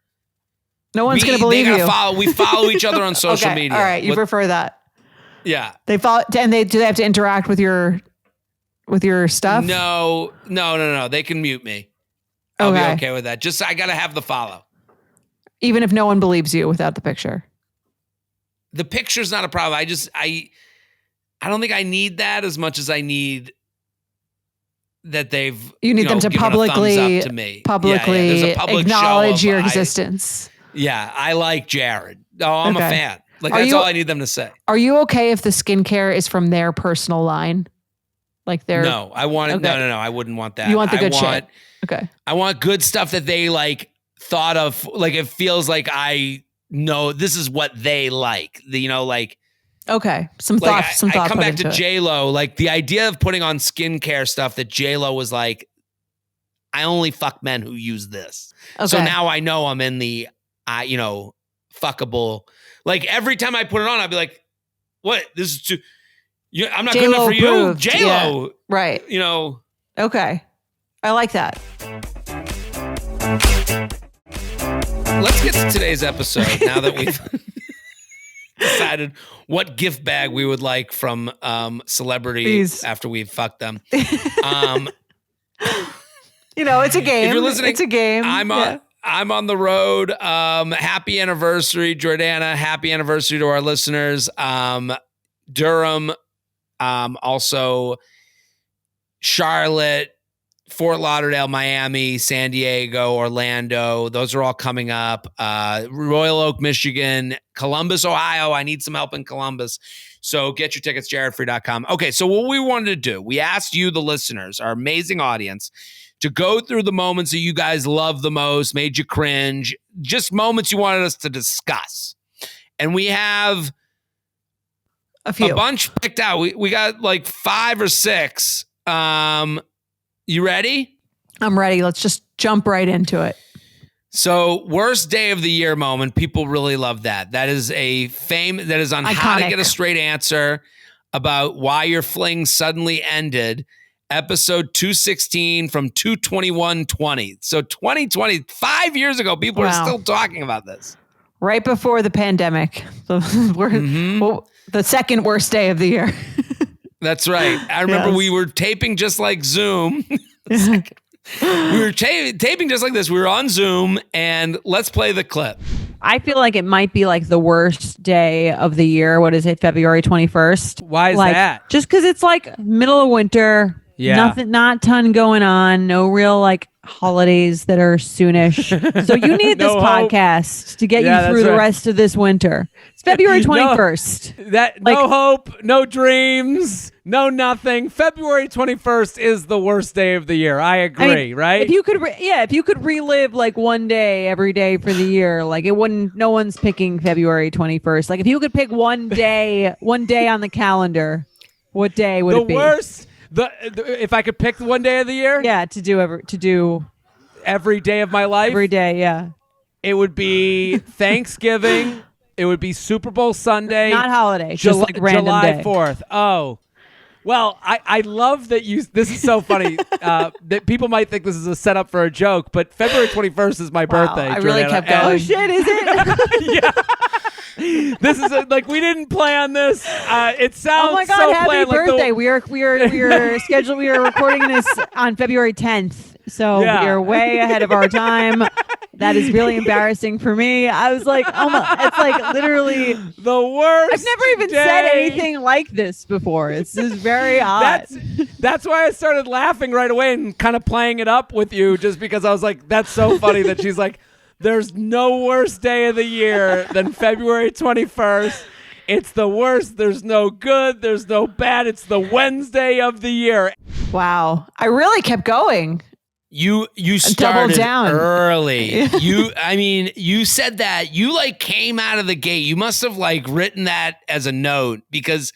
Speaker 1: No one's going to believe you.
Speaker 2: We follow each other on social media.
Speaker 1: All right, you prefer that.
Speaker 2: Yeah.
Speaker 1: They follow, and do they have to interact with your stuff?
Speaker 2: No. They can mute me. I'll be okay with that. Just I got to have the follow.
Speaker 1: Even if no one believes you without the picture.
Speaker 2: The picture's not a problem. I don't think I need that as much as I need that they've
Speaker 1: them to publicly
Speaker 2: to me.
Speaker 1: Publicly acknowledge your existence.
Speaker 2: I like Jared. Oh, I'm a fan. Like that's all I need them to say.
Speaker 1: Are you okay if the skincare is from their personal line? Like their
Speaker 2: No, I want it. No, I wouldn't want that.
Speaker 1: You want the good shit. Okay.
Speaker 2: I want good stuff that they like thought of, like it feels like I know this is what they like.
Speaker 1: Okay. Some thought.
Speaker 2: I come back to J-Lo, like the idea of putting on skincare stuff that J-Lo was like, I only fuck men who use this. Okay. So now I know I'm in the, fuckable. Like every time I put it on, I'd be like, what? This is too, I'm not good enough for you. J-Lo.
Speaker 1: Yeah. Right. Okay. I like that.
Speaker 2: Let's get to today's episode now that we've decided what gift bag we would like from celebrities after we've fucked them.
Speaker 1: It's a game.
Speaker 2: If you're listening,
Speaker 1: it's a game.
Speaker 2: I'm on the road. Happy anniversary, Jordana. Happy anniversary to our listeners. Durham, also Charlotte, Fort Lauderdale, Miami, San Diego, Orlando. Those are all coming up. Royal Oak, Michigan, Columbus, Ohio. I need some help in Columbus. So get your tickets, jaredfree.com. Okay, so what we wanted to do, we asked you, the listeners, our amazing audience, to go through the moments that you guys love the most, made you cringe, just moments you wanted us to discuss. And we have
Speaker 1: a
Speaker 2: bunch picked out. We got like 5 or 6. You ready?
Speaker 1: I'm ready. Let's just jump right into it.
Speaker 2: So, worst day of the year moment. People really love that. That is that is on
Speaker 1: Iconic.
Speaker 2: How to Get a Straight Answer about why your fling suddenly ended. Episode 216 from 2/21/20. So 2020, 5 years ago, people are still talking about this.
Speaker 1: right before the pandemic. The second worst day of the year.
Speaker 2: That's right. I remember we were taping just like Zoom. We were taping just like this. We were on Zoom, and let's play the clip.
Speaker 1: I feel like it might be like the worst day of the year. What is it? February 21st.
Speaker 2: Why is that?
Speaker 1: Just because it's like middle of winter. Yeah. Not ton going on. No real like holidays that are soonish. So you need this podcast to get you through the rest of this winter. It's February 21st.
Speaker 3: No hope, no dreams, no nothing. February 21st is the worst day of the year. I agree, right?
Speaker 1: If you could relive like one day every day for the year, like it wouldn't. No one's picking February 21st. Like if you could pick one day on the calendar, what day would it be?
Speaker 3: The worst. If I could pick one day of the year,
Speaker 1: to do
Speaker 3: every day of my life,
Speaker 1: every day,
Speaker 3: it would be Thanksgiving. It would be Super Bowl Sunday,
Speaker 1: not holiday, just like random
Speaker 3: July
Speaker 1: day.
Speaker 3: 4th. Oh, well, I love that you. This is so funny that people might think this is a setup for a joke, but February 21st is my birthday.
Speaker 1: I really kept going. Oh shit, is it?
Speaker 3: Yeah. This is we didn't plan this. It sounds.
Speaker 1: Oh my god!
Speaker 3: So
Speaker 1: Happy
Speaker 3: planned,
Speaker 1: birthday! We are scheduled. We are recording this on February 10th, so we are way ahead of our time. That is really embarrassing for me. I was like, oh my! It's like literally
Speaker 3: the worst.
Speaker 1: I've never even said anything like this before. It's just very odd.
Speaker 3: That's why I started laughing right away and kind of playing it up with you, just because I was like, that's so funny that she's like. There's no worse day of the year than February 21st. It's the worst. There's no good. There's no bad. It's the Wednesday of the year.
Speaker 1: Wow. I really kept going.
Speaker 2: You started down early. You said that. You came out of the gate. You must have written that as a note, because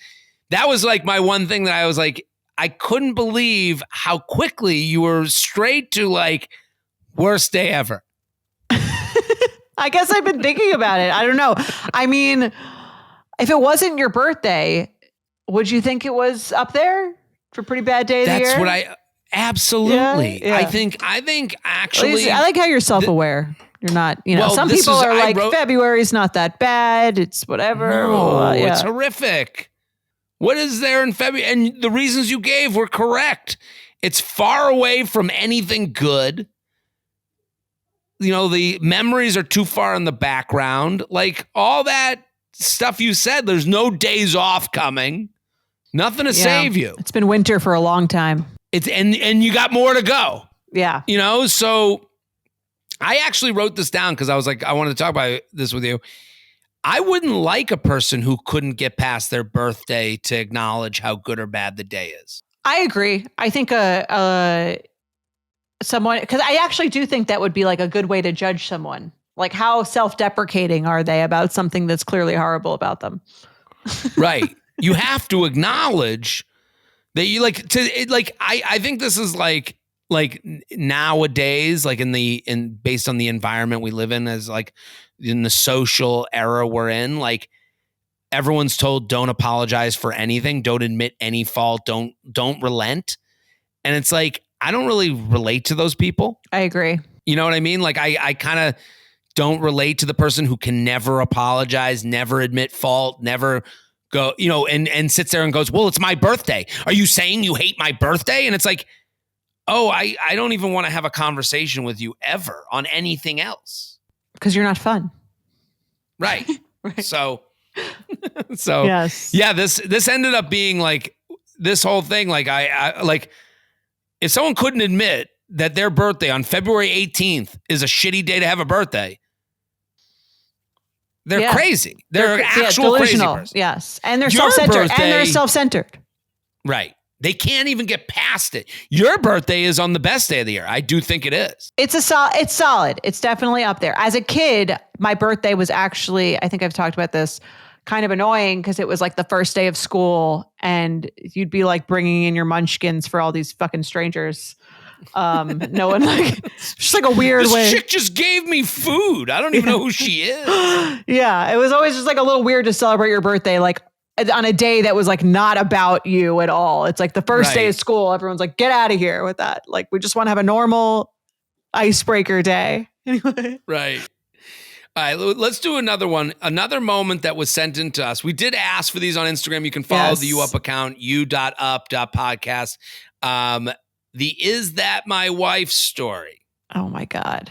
Speaker 2: that was my one thing that I was I couldn't believe how quickly you were straight to worst day ever.
Speaker 1: I guess I've been thinking about it. I don't know. I mean, if it wasn't your birthday, would you think it was up there for pretty bad day of the year?
Speaker 2: That's what absolutely. Yeah. I think actually,
Speaker 1: I like how you're self-aware. You're not, some people are February's not that bad. It's whatever.
Speaker 2: No, it's horrific. What is there in February? And the reasons you gave were correct. It's far away from anything good. The memories are too far in the background. All that stuff you said, there's no days off coming. Nothing to save you.
Speaker 1: It's been winter for a long time.
Speaker 2: And you got more to go.
Speaker 1: Yeah.
Speaker 2: So I actually wrote this down because I was I wanted to talk about this with you. I wouldn't like a person who couldn't get past their birthday to acknowledge how good or bad the day is.
Speaker 1: I agree. I think someone, because I actually do think that would be a good way to judge someone. How self-deprecating are they about something that's clearly horrible about them?
Speaker 2: Right. You have to acknowledge that you I think this is nowadays, based on the environment we live in, as in the social era we're in, everyone's told don't apologize for anything, don't admit any fault, don't relent. And it's I don't really relate to those people.
Speaker 1: I agree.
Speaker 2: You know what I mean? I kind of don't relate to the person who can never apologize, never admit fault, never go, and sits there and goes, well, it's my birthday. Are you saying you hate my birthday? And it's oh, I don't even want to have a conversation with you ever on anything else.
Speaker 1: Because you're not fun.
Speaker 2: Right.
Speaker 1: Right.
Speaker 2: So yes. Yeah, this ended up being this whole thing. If someone couldn't admit that their birthday on February 18th is a shitty day to have a birthday, they're crazy. They're actual crazy person.
Speaker 1: Yes. And they're self-centered.
Speaker 2: Right. They can't even get past it. Your birthday is on the best day of the year. I do think it is.
Speaker 1: It's solid. It's definitely up there. As a kid, my birthday was actually, I think I've talked about this, kind of annoying because it was the first day of school and you'd be bringing in your munchkins for all these fucking strangers. No one just a weird
Speaker 2: this
Speaker 1: way.
Speaker 2: This chick just gave me food. I don't even know who she is.
Speaker 1: Yeah. It was always just a little weird to celebrate your birthday. On a day that was not about you at all. It's the first day of school. Everyone's get out of here with that. We just want to have a normal icebreaker day. Anyway.
Speaker 2: Right. All right, let's do another one. Another moment that was sent in to us. We did ask for these on Instagram. You can follow the U Up account, u.up.podcast. The Is That My Wife story.
Speaker 1: Oh, my God.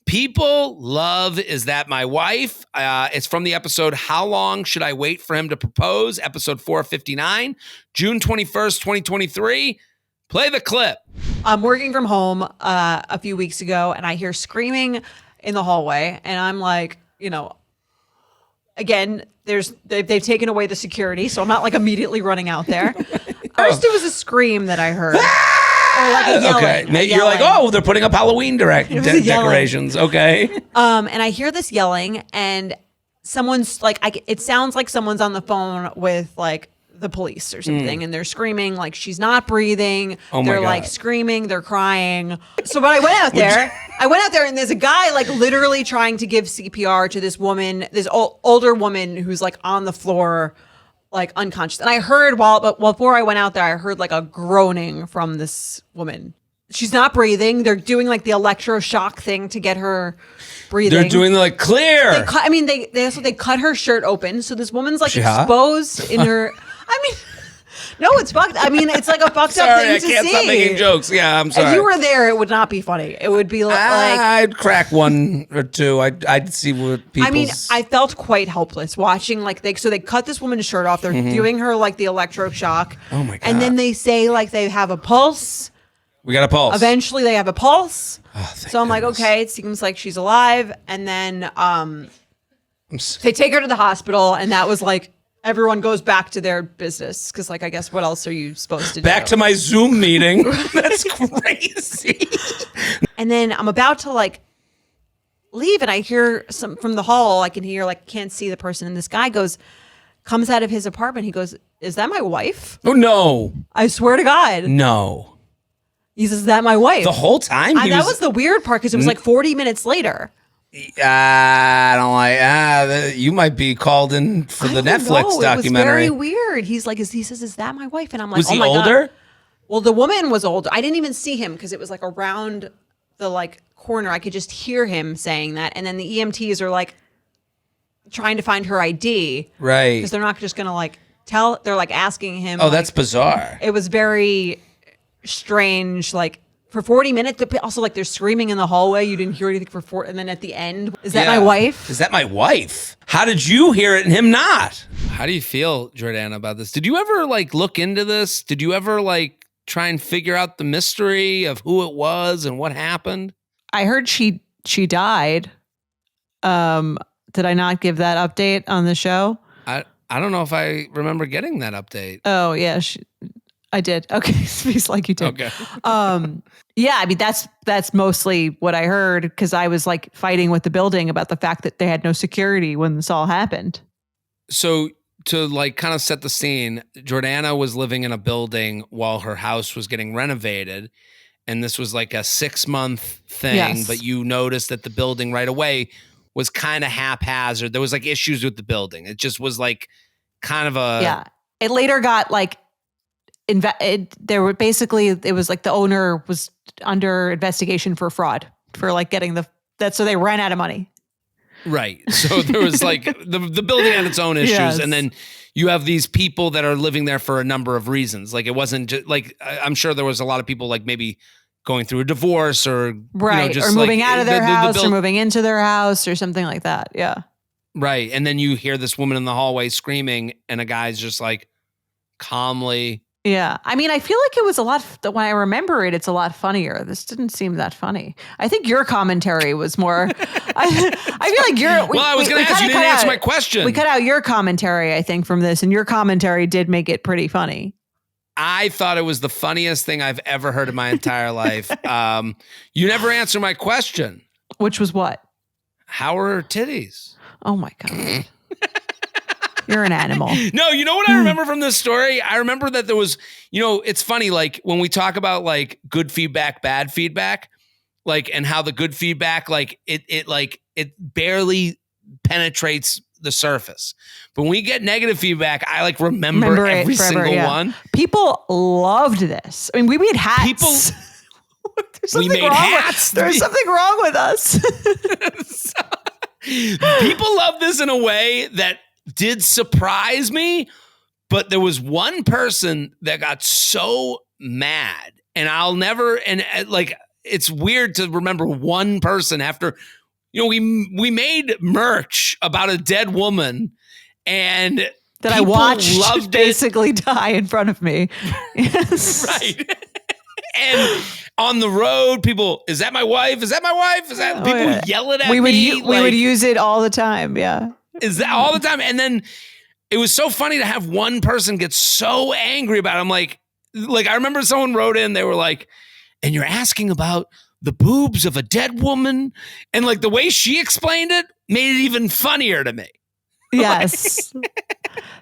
Speaker 2: People love Is That My Wife? It's from the episode How Long Should I Wait for Him to Propose? Episode 459, June 21st, 2023. Play the clip.
Speaker 1: I'm working from home a few weeks ago, and I hear screaming in the hallway, and I'm like, again, they've taken away the security, so I'm not like immediately running out there. First, it was a scream that I heard. Or like a yelling.
Speaker 2: Okay, you're like, oh, they're putting up Halloween decorations. Okay.
Speaker 1: And I hear this yelling, and someone's like, it sounds like someone's on the phone with like the police or something, and they're screaming like she's not breathing. They're like screaming, they're crying. So when I went out there, and there's a guy like literally trying to give CPR to this woman, this older woman who's like on the floor, like unconscious. And I heard before I went out there, I heard like a groaning from this woman. She's not breathing. They're doing like the electroshock thing to get her breathing.
Speaker 2: They're doing like clear.
Speaker 1: They cut her shirt open, so this woman's like exposed in her. No, it's fucked. It's like a fucked up thing to see. I can't stop making
Speaker 2: jokes. Yeah, I'm sorry.
Speaker 1: If you were there, it would not be funny. It would be like
Speaker 2: I'd crack one or two. I'd see what people.
Speaker 1: I felt quite helpless watching. Like they cut this woman's shirt off. They're doing her like the electroshock.
Speaker 2: Oh my God!
Speaker 1: And then they say like they have a pulse.
Speaker 2: We got a pulse.
Speaker 1: Eventually, they have a pulse.
Speaker 2: Oh,
Speaker 1: so I'm like, okay, it seems like she's alive. And then they take her to the hospital, and that was like. Everyone goes back to their business because, like, I guess what else are you supposed to do?
Speaker 2: Back to my Zoom meeting. That's crazy.
Speaker 1: And then I'm about to like leave, and I hear some from the hall. I can hear like can't see the person, and this guy comes out of his apartment. He goes, "Is that my wife?"
Speaker 2: Oh no!
Speaker 1: I swear to God,
Speaker 2: no.
Speaker 1: He says, "Is that my wife?"
Speaker 2: The whole time.
Speaker 1: That was the weird part because it was like 40 minutes later.
Speaker 2: I don't like. You might be called in for the Netflix documentary.
Speaker 1: It was very weird. He's like, he says, "Is that my wife?" And I'm like,
Speaker 2: was he
Speaker 1: my
Speaker 2: older?
Speaker 1: God. Well, the woman was older. I didn't even see him because it was like around the like corner. I could just hear him saying that, and then the EMTs are like trying to find her ID,
Speaker 2: right?
Speaker 1: Because they're not just gonna like tell. They're like asking him.
Speaker 2: Oh, that's bizarre.
Speaker 1: It was very strange, like. For 40 minutes, also like they're screaming in the hallway. You didn't hear anything for 4, and then at the end, is that my wife?
Speaker 2: Is that my wife? How did you hear it and him not? How do you feel, Jordana, about this? Did you ever like look into this? Did you ever like try and figure out the mystery of who it was and what happened?
Speaker 1: I heard she died. Did I not give that update on the show?
Speaker 2: I don't know if I remember getting that update.
Speaker 1: Oh yeah, I did. Okay, speaks like you did.
Speaker 2: Okay.
Speaker 1: Yeah, that's mostly what I heard because I was like fighting with the building about the fact that they had no security when this all happened.
Speaker 2: So to like kind of set the scene, Jordana was living in a building while her house was getting renovated, and this was like a 6-month thing. Yes. But you noticed that the building right away was kind of haphazard. There was like issues with the building. It just was like kind of a It later got like. It was like the owner was under investigation for fraud for like getting so they ran out of money. Right. So there was like the building had its own issues. Yes. And then you have these people that are living there for a number of reasons. Like it wasn't just like, I'm sure there was a lot of people like maybe going through a divorce or,
Speaker 1: right. Or moving out of their house or moving into their house or something like that. Yeah.
Speaker 2: Right. And then you hear this woman in the hallway screaming and a guy's just like calmly.
Speaker 1: Yeah. I mean, I feel like it was when I remember it, it's a lot funnier. This didn't seem that funny. I think your commentary was more, I feel like
Speaker 2: I was going to ask, you didn't answer my question.
Speaker 1: We cut out your commentary, I think, from this, and your commentary did make it pretty funny.
Speaker 2: I thought it was the funniest thing I've ever heard in my entire life. You never answered my question.
Speaker 1: Which was what?
Speaker 2: How are her titties?
Speaker 1: Oh my God. You're an animal.
Speaker 2: No, you know what I remember from this story? I remember that there was, it's funny, like when we talk about like good feedback, bad feedback, like, and how the good feedback, like it barely penetrates the surface. But when we get negative feedback, I like remember every single one.
Speaker 1: People loved this. I mean, we made hats.
Speaker 2: We made hats.
Speaker 1: There's something wrong with us.
Speaker 2: People love this in a way that did surprise me, but there was one person that got so mad, and I'll never, and like, it's weird to remember one person after, we made merch about a dead woman, and
Speaker 1: that I watched basically die in front of me. Yes.
Speaker 2: Right. And on the road, people, is that my wife? Is that my wife? Is that people yelling at me?
Speaker 1: We would use it all the time. Yeah.
Speaker 2: Is that all the time? And then it was so funny to have one person get so angry about it. I'm like I remember someone wrote in, they were like, and you're asking about the boobs of a dead woman? And like the way she explained it made it even funnier to me.
Speaker 1: Yes.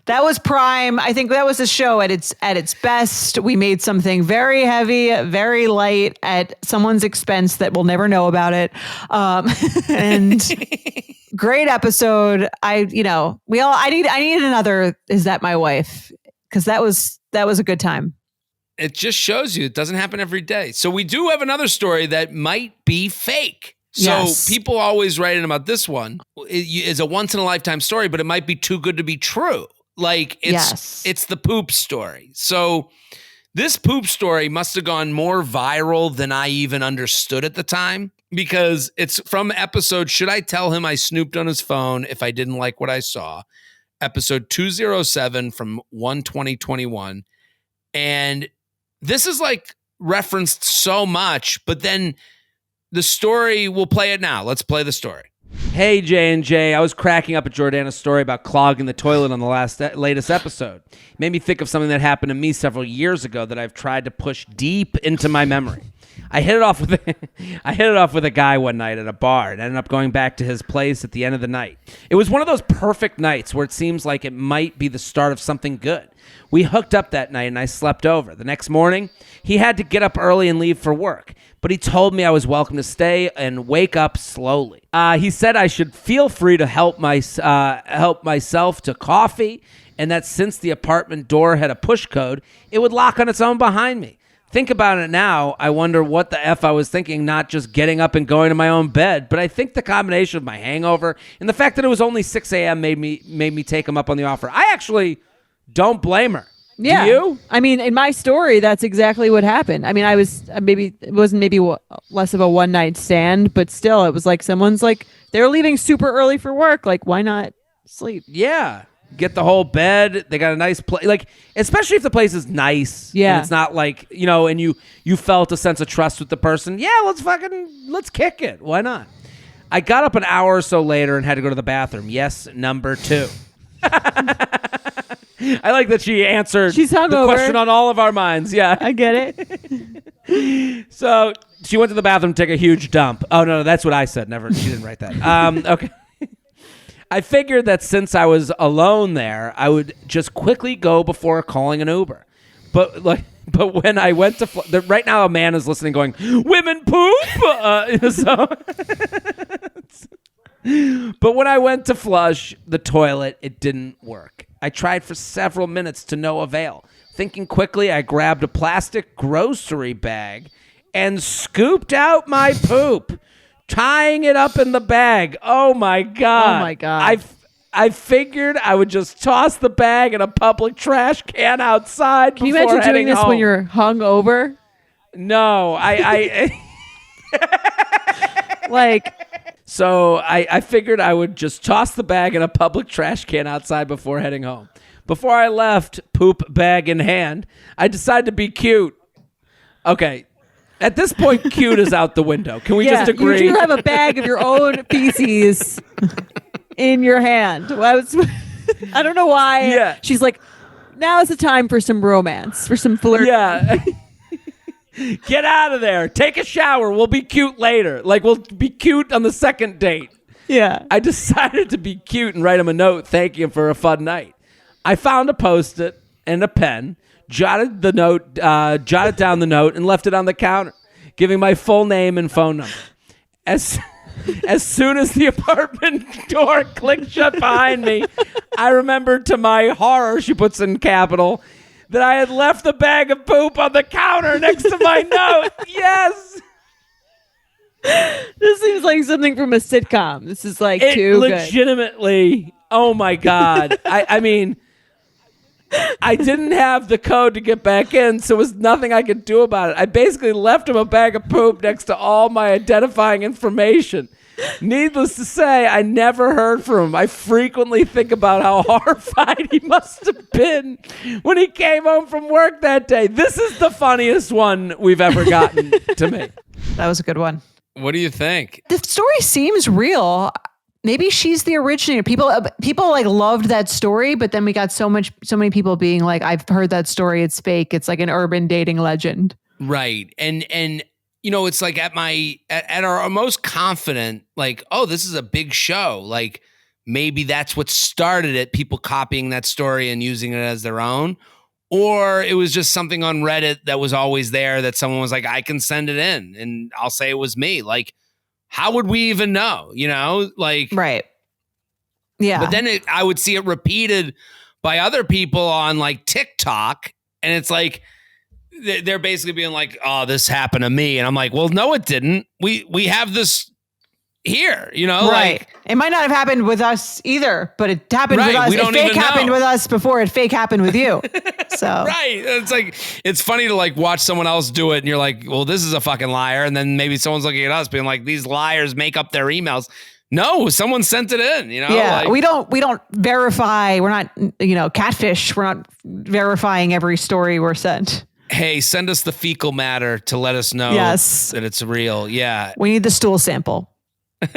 Speaker 1: That was prime. I think that was a show at its best. We made something very heavy, very light at someone's expense that we'll never know about it. And great episode. I need another. Is that my wife? Because that was a good time.
Speaker 2: It just shows you it doesn't happen every day. So we do have another story that might be fake. So people always write in about this one. It's a once in a lifetime story, but it might be too good to be true. Like it's the poop story. So this poop story must have gone more viral than I even understood at the time, because it's from episode, Should I Tell Him I Snooped on His Phone If I Didn't Like What I Saw? Episode 207 from 1/20/21. And this is like referenced so much, but then the story, we'll play it now. Let's play the story.
Speaker 3: Hey, J&J, I was cracking up at Jordana's story about clogging the toilet on the latest episode. It made me think of something that happened to me several years ago that I've tried to push deep into my memory. I hit it off with a guy one night at a bar and ended up going back to his place at the end of the night. It was one of those perfect nights where it seems like it might be the start of something good. We hooked up that night and I slept over. The next morning, he had to get up early and leave for work, but he told me I was welcome to stay and wake up slowly. He said I should feel free to help myself to coffee, and that since the apartment door had a push code, it would lock on its own behind me. Think about it now, I wonder what the F I was thinking, not just getting up and going to my own bed, but I think the combination of my hangover and the fact that it was only 6 a.m. made me take him up on the offer. I actually don't blame her.
Speaker 1: Yeah.
Speaker 3: Do you?
Speaker 1: I mean, in my story, that's exactly what happened. I mean, it wasn't less of a one night stand, but still, it was like someone's like, they're leaving super early for work. Like, why not sleep?
Speaker 3: Yeah. Get the whole bed. They got a nice place. Like, especially if the place is nice.
Speaker 1: Yeah.
Speaker 3: And it's not like, and you felt a sense of trust with the person. Yeah, let's kick it. Why not? I got up an hour or so later and had to go to the bathroom. Yes, number 2. I like that she answered the question on all of our minds. Yeah.
Speaker 1: I get it.
Speaker 3: So she went to the bathroom to take a huge dump. Oh, no, that's what I said. Never. She didn't write that. Okay. I figured that since I was alone there, I would just quickly go before calling an Uber. But when I went to right now, a man is listening, going, "Women poop." But when I went to flush the toilet, it didn't work. I tried for several minutes to no avail. Thinking quickly, I grabbed a plastic grocery bag and scooped out my poop, tying it up in the bag. Oh my God.
Speaker 1: Oh my God.
Speaker 3: I figured I would just toss the bag in a public trash can outside.
Speaker 1: Can you imagine doing this when you're hungover?
Speaker 3: No, So I figured I would just toss the bag in a public trash can outside before heading home. Before I left, poop bag in hand, I decided to be cute. Okay. At this point, cute is out the window. Can we just agree?
Speaker 1: You do have a bag of your own feces in your hand. Well, I don't know why.
Speaker 3: Yeah.
Speaker 1: She's like, now is the time for some romance, for some flirt.
Speaker 3: Yeah. Get out of there. Take a shower. We'll be cute later. Like, we'll be cute on the second date.
Speaker 1: Yeah.
Speaker 3: I decided to be cute and write him a note thanking him for a fun night. I found a Post-it and a pen, jotted down the note, and left it on the counter, giving my full name and phone number. As soon as the apartment door clicked shut behind me, I remembered to my horror, she puts in capital, that I had left the bag of poop on the counter next to my note. Yes.
Speaker 4: This seems like something from a sitcom. This is like too
Speaker 3: legitimately.
Speaker 4: Good.
Speaker 3: Oh my God. I mean, I didn't have the code to get back in, so there was nothing I could do about it. I basically left him a bag of poop next to all my identifying information. Needless to say, I never heard from him. I frequently think about how horrified he must have been when he came home from work that day. This is the funniest one we've ever gotten to me.
Speaker 1: That was a good one.
Speaker 2: What do you think?
Speaker 1: The story seems real. Maybe she's the originator. People like loved that story, but then we got so many people being like, I've heard that story. It's fake. It's like an urban dating legend.
Speaker 2: Right. And it's like at our most confident, like, oh, this is a big show. Like maybe that's what started it. People copying that story and using it as their own. Or it was just something on Reddit that was always there that someone was like, I can send it in and I'll say it was me. Like, how would we even know, like,
Speaker 1: right. Yeah.
Speaker 2: But then I would see it repeated by other people on like TikTok. And it's like, they're basically being like, oh, this happened to me. And I'm like, well, no, it didn't. We have this here,
Speaker 1: Right.
Speaker 2: Like,
Speaker 1: it might not have happened with us either, but it happened with us.
Speaker 2: We don't
Speaker 1: fake
Speaker 2: even
Speaker 1: happened
Speaker 2: know.
Speaker 1: with us before it fake happened with you. So
Speaker 2: right. It's like, it's funny to like watch someone else do it and you're like, well, this is a fucking liar. And then maybe someone's looking at us being like, these liars make up their emails. No, someone sent it in,
Speaker 1: Yeah,
Speaker 2: like,
Speaker 1: we don't verify. We're not, catfish. We're not verifying every story we're sent.
Speaker 2: Hey, send us the fecal matter to let us know that it's real. Yeah.
Speaker 1: We need the stool sample.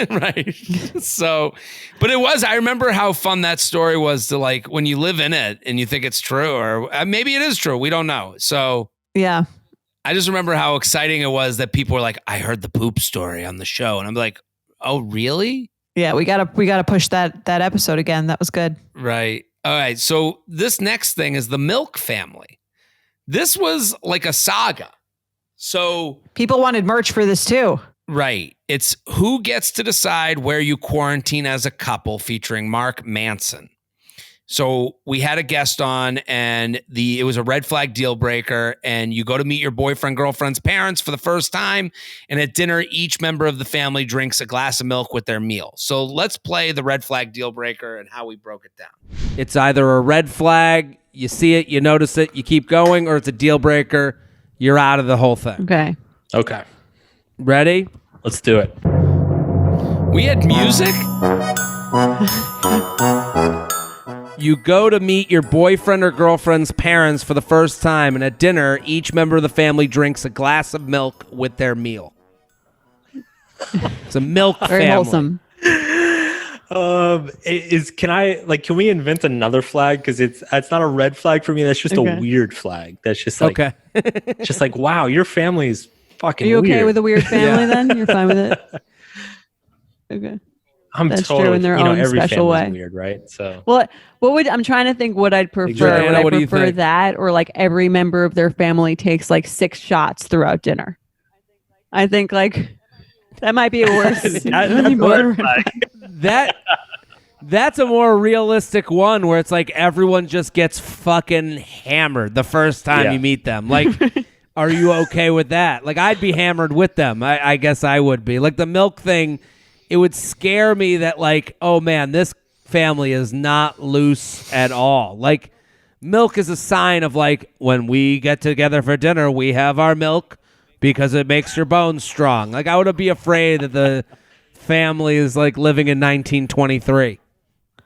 Speaker 2: Right. So, but I remember how fun that story was to like, when you live in it and you think it's true, or maybe it is true. We don't know. So
Speaker 1: yeah,
Speaker 2: I just remember how exciting it was that people were like, I heard the poop story on the show. And I'm like, oh, really?
Speaker 1: Yeah. We gotta push that episode again. That was good.
Speaker 2: Right. All right. So this next thing is the Milk family. This was like a saga. So
Speaker 1: people wanted merch for this too.
Speaker 2: Right. It's Who Gets to Decide Where You Quarantine as a Couple, featuring Mark Manson. So we had a guest on and it was a red flag deal breaker, and you go to meet your boyfriend, girlfriend's parents for the first time. And at dinner, each member of the family drinks a glass of milk with their meal. So let's play the red flag deal breaker and how we broke it down.
Speaker 3: It's either a red flag, you see it, you notice it, you keep going, or it's a deal breaker, you're out of the whole thing.
Speaker 4: Okay.
Speaker 3: Ready?
Speaker 4: Let's do it.
Speaker 2: We had music.
Speaker 3: You go to meet your boyfriend or girlfriend's parents for the first time, and at dinner, each member of the family drinks a glass of milk with their meal. It's a milk
Speaker 4: Very
Speaker 3: family.
Speaker 4: wholesome.
Speaker 5: Can we invent another flag? Because it's not a red flag for me. That's just a weird flag. That's just like, just like, wow, your family's fucking weird.
Speaker 4: Are you okay with a weird family then? You're fine with it? Okay.
Speaker 5: That's
Speaker 4: true in their own
Speaker 5: every
Speaker 4: special way.
Speaker 5: Weird, right? So
Speaker 4: I'm trying to think what I'd prefer.
Speaker 3: Jordana,
Speaker 4: Would
Speaker 3: what do
Speaker 4: I
Speaker 3: you
Speaker 4: prefer
Speaker 3: think?
Speaker 4: that, or like every member of their family takes like 6 shots throughout dinner? I think like that might be a worse.
Speaker 3: That's a more realistic one where it's like everyone just gets fucking hammered the first time you meet them. Like, are you okay with that? Like, I'd be hammered with them. I guess I would be. Like the milk thing, it would scare me that like, oh man, this family is not loose at all. Like, milk is a sign of like, when we get together for dinner, we have our milk because it makes your bones strong. Like, I would be afraid that the family is like living in 1923.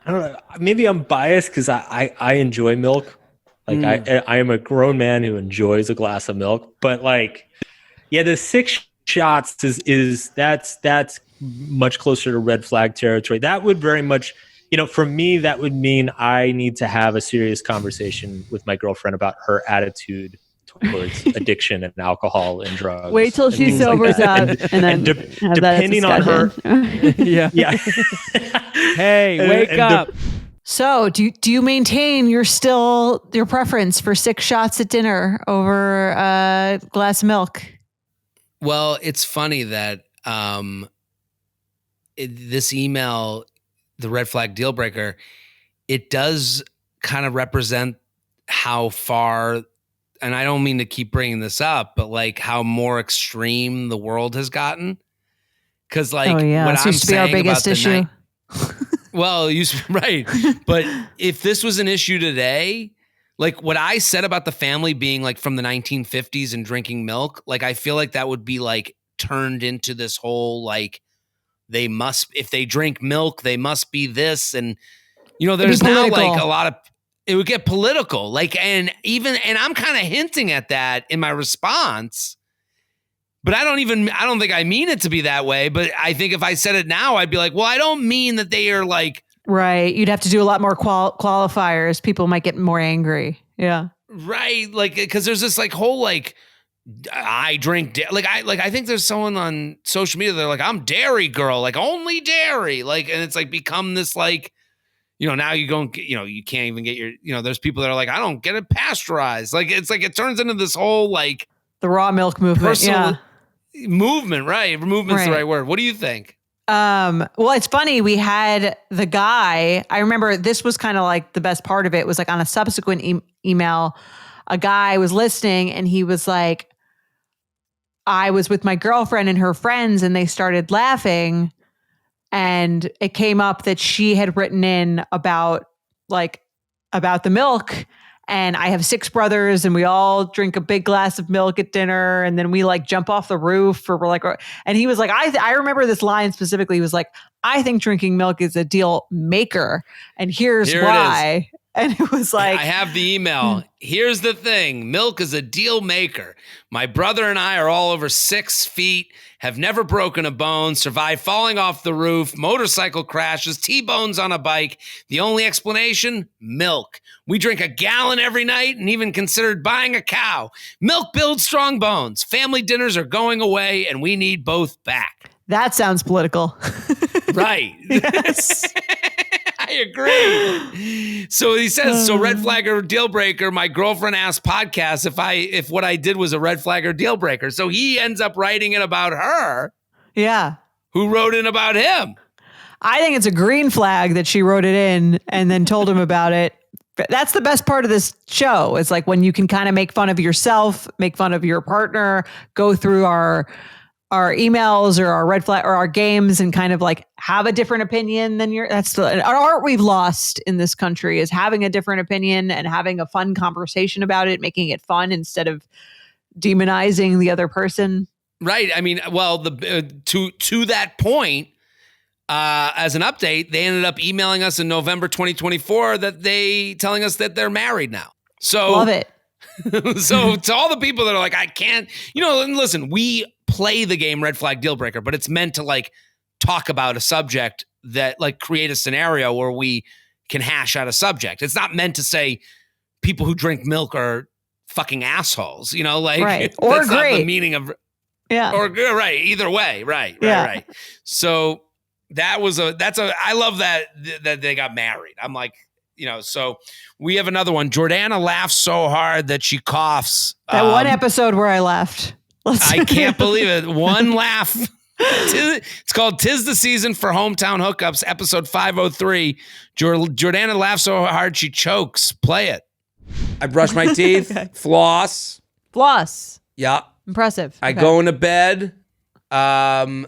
Speaker 5: I don't know. Maybe I'm biased because I enjoy milk. Like I am a grown man who enjoys a glass of milk. But like, yeah, the 6 shots that's much closer to red flag territory. That would very much, for me, that would mean I need to have a serious conversation with my girlfriend about her attitude towards addiction and alcohol and drugs.
Speaker 4: Wait till she sobers up, and then have
Speaker 5: depending on her.
Speaker 3: Yeah. Hey, wake up.
Speaker 1: So do you maintain your preference for 6 shots at dinner over a glass of milk?
Speaker 2: Well, it's funny that this email, the red flag deal breaker, it does kind of represent how far, and I don't mean to keep bringing this up, but like how more extreme the world has gotten. Because like
Speaker 1: what
Speaker 2: I'm
Speaker 1: used to be our
Speaker 2: saying
Speaker 1: biggest
Speaker 2: about
Speaker 1: issue.
Speaker 2: Well, right. But if this was an issue today, like what I said about the family being like from the 1950s and drinking milk, like I feel like that would be like turned into this whole like they must, if they drink milk, they must be this. And, there's now like a lot of, it would get political. Like, and I'm kind of hinting at that in my response. But I don't think I mean it to be that way. But I think if I said it now, I'd be like, well, I don't mean that they are like.
Speaker 1: Right. You'd have to do a lot more qualifiers. People might get more angry. Yeah.
Speaker 2: Right. Like, because there's this like whole like, I drink, I think there's someone on social media, they're like, I'm dairy girl, like only dairy. Like, and it's like become this like, now you go, you can't even get your, there's people that are like, I don't get it pasteurized. Like, it's like, it turns into this whole like.
Speaker 1: The raw milk movement.
Speaker 2: Movement, right? Movement's the right word. What do you think?
Speaker 1: Well, it's funny. We had the guy, I remember this was kind of like the best part of it was like on a subsequent email, a guy was listening and he was like, I was with my girlfriend and her friends and they started laughing. And it came up that she had written in about the milk. And I have 6 brothers and we all drink a big glass of milk at dinner. And then we like jump off the roof and he was like, I remember this line specifically. He was like, I think drinking milk is a deal maker. And here's why. And it was like,
Speaker 2: I have the email. Here's the thing. Milk is a deal maker. My brother and I are all over 6 feet, have never broken a bone, survived falling off the roof, motorcycle crashes, T-bones on a bike. The only explanation? Milk. We drink a gallon every night and even considered buying a cow. Milk builds strong bones. Family dinners are going away and we need both back.
Speaker 1: That sounds political.
Speaker 2: Right. Yes. I agree. So he says, so red flag or deal breaker, my girlfriend asked podcast if what I did was a red flag or deal breaker. So he ends up writing it about her.
Speaker 1: Yeah.
Speaker 2: Who wrote in about him.
Speaker 1: I think it's a green flag that she wrote it in and then told him about it. That's the best part of this show. It's like when you can kind of make fun of yourself, make fun of your partner, go through our emails or our red flag or our games and kind of like have a different opinion than that's an art we've lost in this country is having a different opinion and having a fun conversation about it, making it fun instead of demonizing the other person.
Speaker 2: Right. I mean, well, to that point, as an update, they ended up emailing us in November 2024 telling us that they're married now. So
Speaker 1: love it.
Speaker 2: So to all the people that are like, I can't, and listen, we play the game red flag deal breaker, but it's meant to like talk about a subject that like create a scenario where we can hash out a subject. It's not meant to say people who drink milk are fucking assholes, like
Speaker 1: right. Or
Speaker 2: that's
Speaker 1: great.
Speaker 2: Not the meaning of or right. Either way. Right. So I love that they got married. I'm like, so we have another one. Jordana laughs so hard that she coughs.
Speaker 1: That one episode where I laughed.
Speaker 2: I can't believe it. One laugh. It's called "'Tis the Season for Hometown Hookups," episode 503. Jordana laughs so hard she chokes. Play it.
Speaker 6: I brush my teeth,
Speaker 1: Okay.
Speaker 6: floss.
Speaker 1: Yeah. Impressive.
Speaker 6: I go into bed. I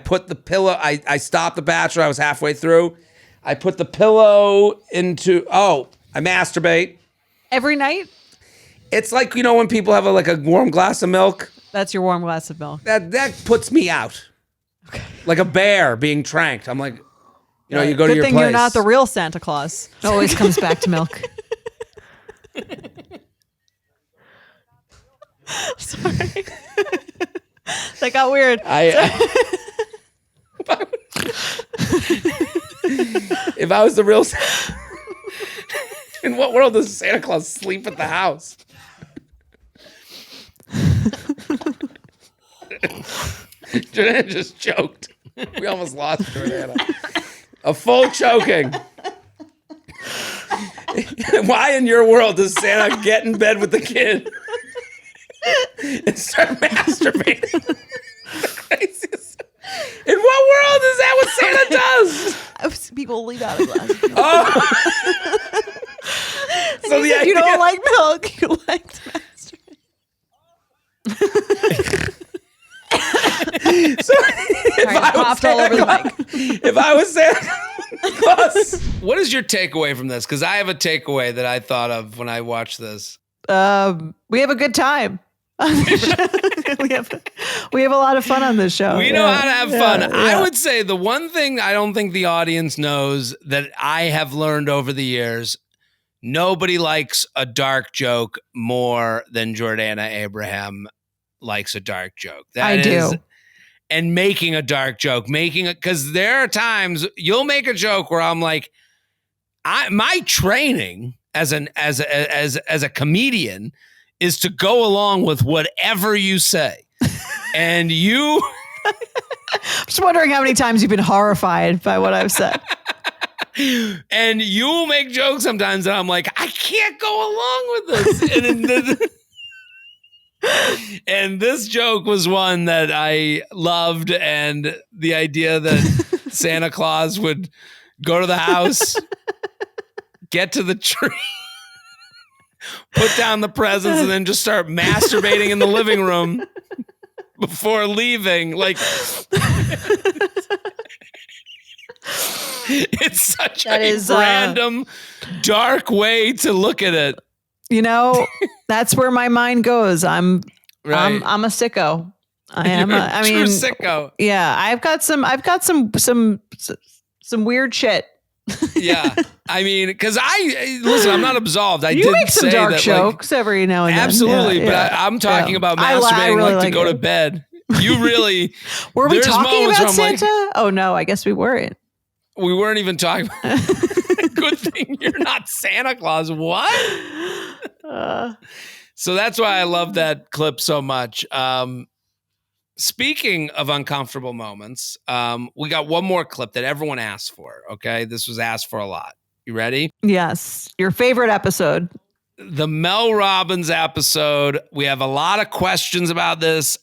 Speaker 6: put the pillow. I stopped The Bachelor. I was halfway through. I put the pillow into. I masturbate
Speaker 1: every night.
Speaker 6: It's like, when people have a warm glass of milk.
Speaker 1: That's your warm glass of milk.
Speaker 6: That puts me out. Okay. Like a bear being tranked. I'm like, you go to your place.
Speaker 1: Good thing you're not the real Santa Claus. It always comes back to milk. Sorry. That got weird.
Speaker 6: If I was the real in what world does Santa Claus sleep at the house? Jordana just choked. We almost lost Jordana. A full choking. Why in your world does Santa get in bed with the kid and start masturbating? The craziest. In what world is that what Santa does?
Speaker 1: People leave out a glass.
Speaker 6: So
Speaker 1: if you don't like milk, you like to masturbate.
Speaker 6: So If I was Santa Claus.
Speaker 2: What is your takeaway from this? Because I have a takeaway that I thought of when I watched this.
Speaker 1: We have a good time. we have a lot of fun on this show.
Speaker 2: We know how to have fun. I would say the one thing I don't think the audience knows that I have learned over the years, nobody likes a dark joke more than Jordana Abraham likes a dark joke.
Speaker 1: I do.
Speaker 2: And making a dark joke, because there are times you'll make a joke where I'm like, my training as a comedian is to go along with whatever you say. And you...
Speaker 1: I'm just wondering how many times you've been horrified by what I've said.
Speaker 2: And you'll make jokes sometimes and I'm like, I can't go along with this. And this joke was one that I loved, and the idea that Santa Claus would go to the house, get to the tree, put down the presents, and then just start masturbating in the living room before leaving. Like, it's such a random, dark way to look at it.
Speaker 1: You know, that's where my mind goes. I'm a sicko. I am. I mean,
Speaker 2: true sicko.
Speaker 1: Yeah, I've got some weird shit.
Speaker 2: Yeah, I mean, because listen, I'm not absolved.
Speaker 1: You make some dark jokes every now and then.
Speaker 2: Absolutely, but I'm talking about masturbating really to go to bed. You really
Speaker 1: were we talking about Santa? Oh no, I guess we weren't.
Speaker 2: We weren't even talking. Good thing you're not Santa Claus. What? So that's why I love that clip so much. Speaking of uncomfortable moments, we got one more clip that everyone asked for. Okay, this was asked for a lot. You ready?
Speaker 1: Yes. Your favorite episode.
Speaker 2: The Mel Robbins episode. We have a lot of questions about this.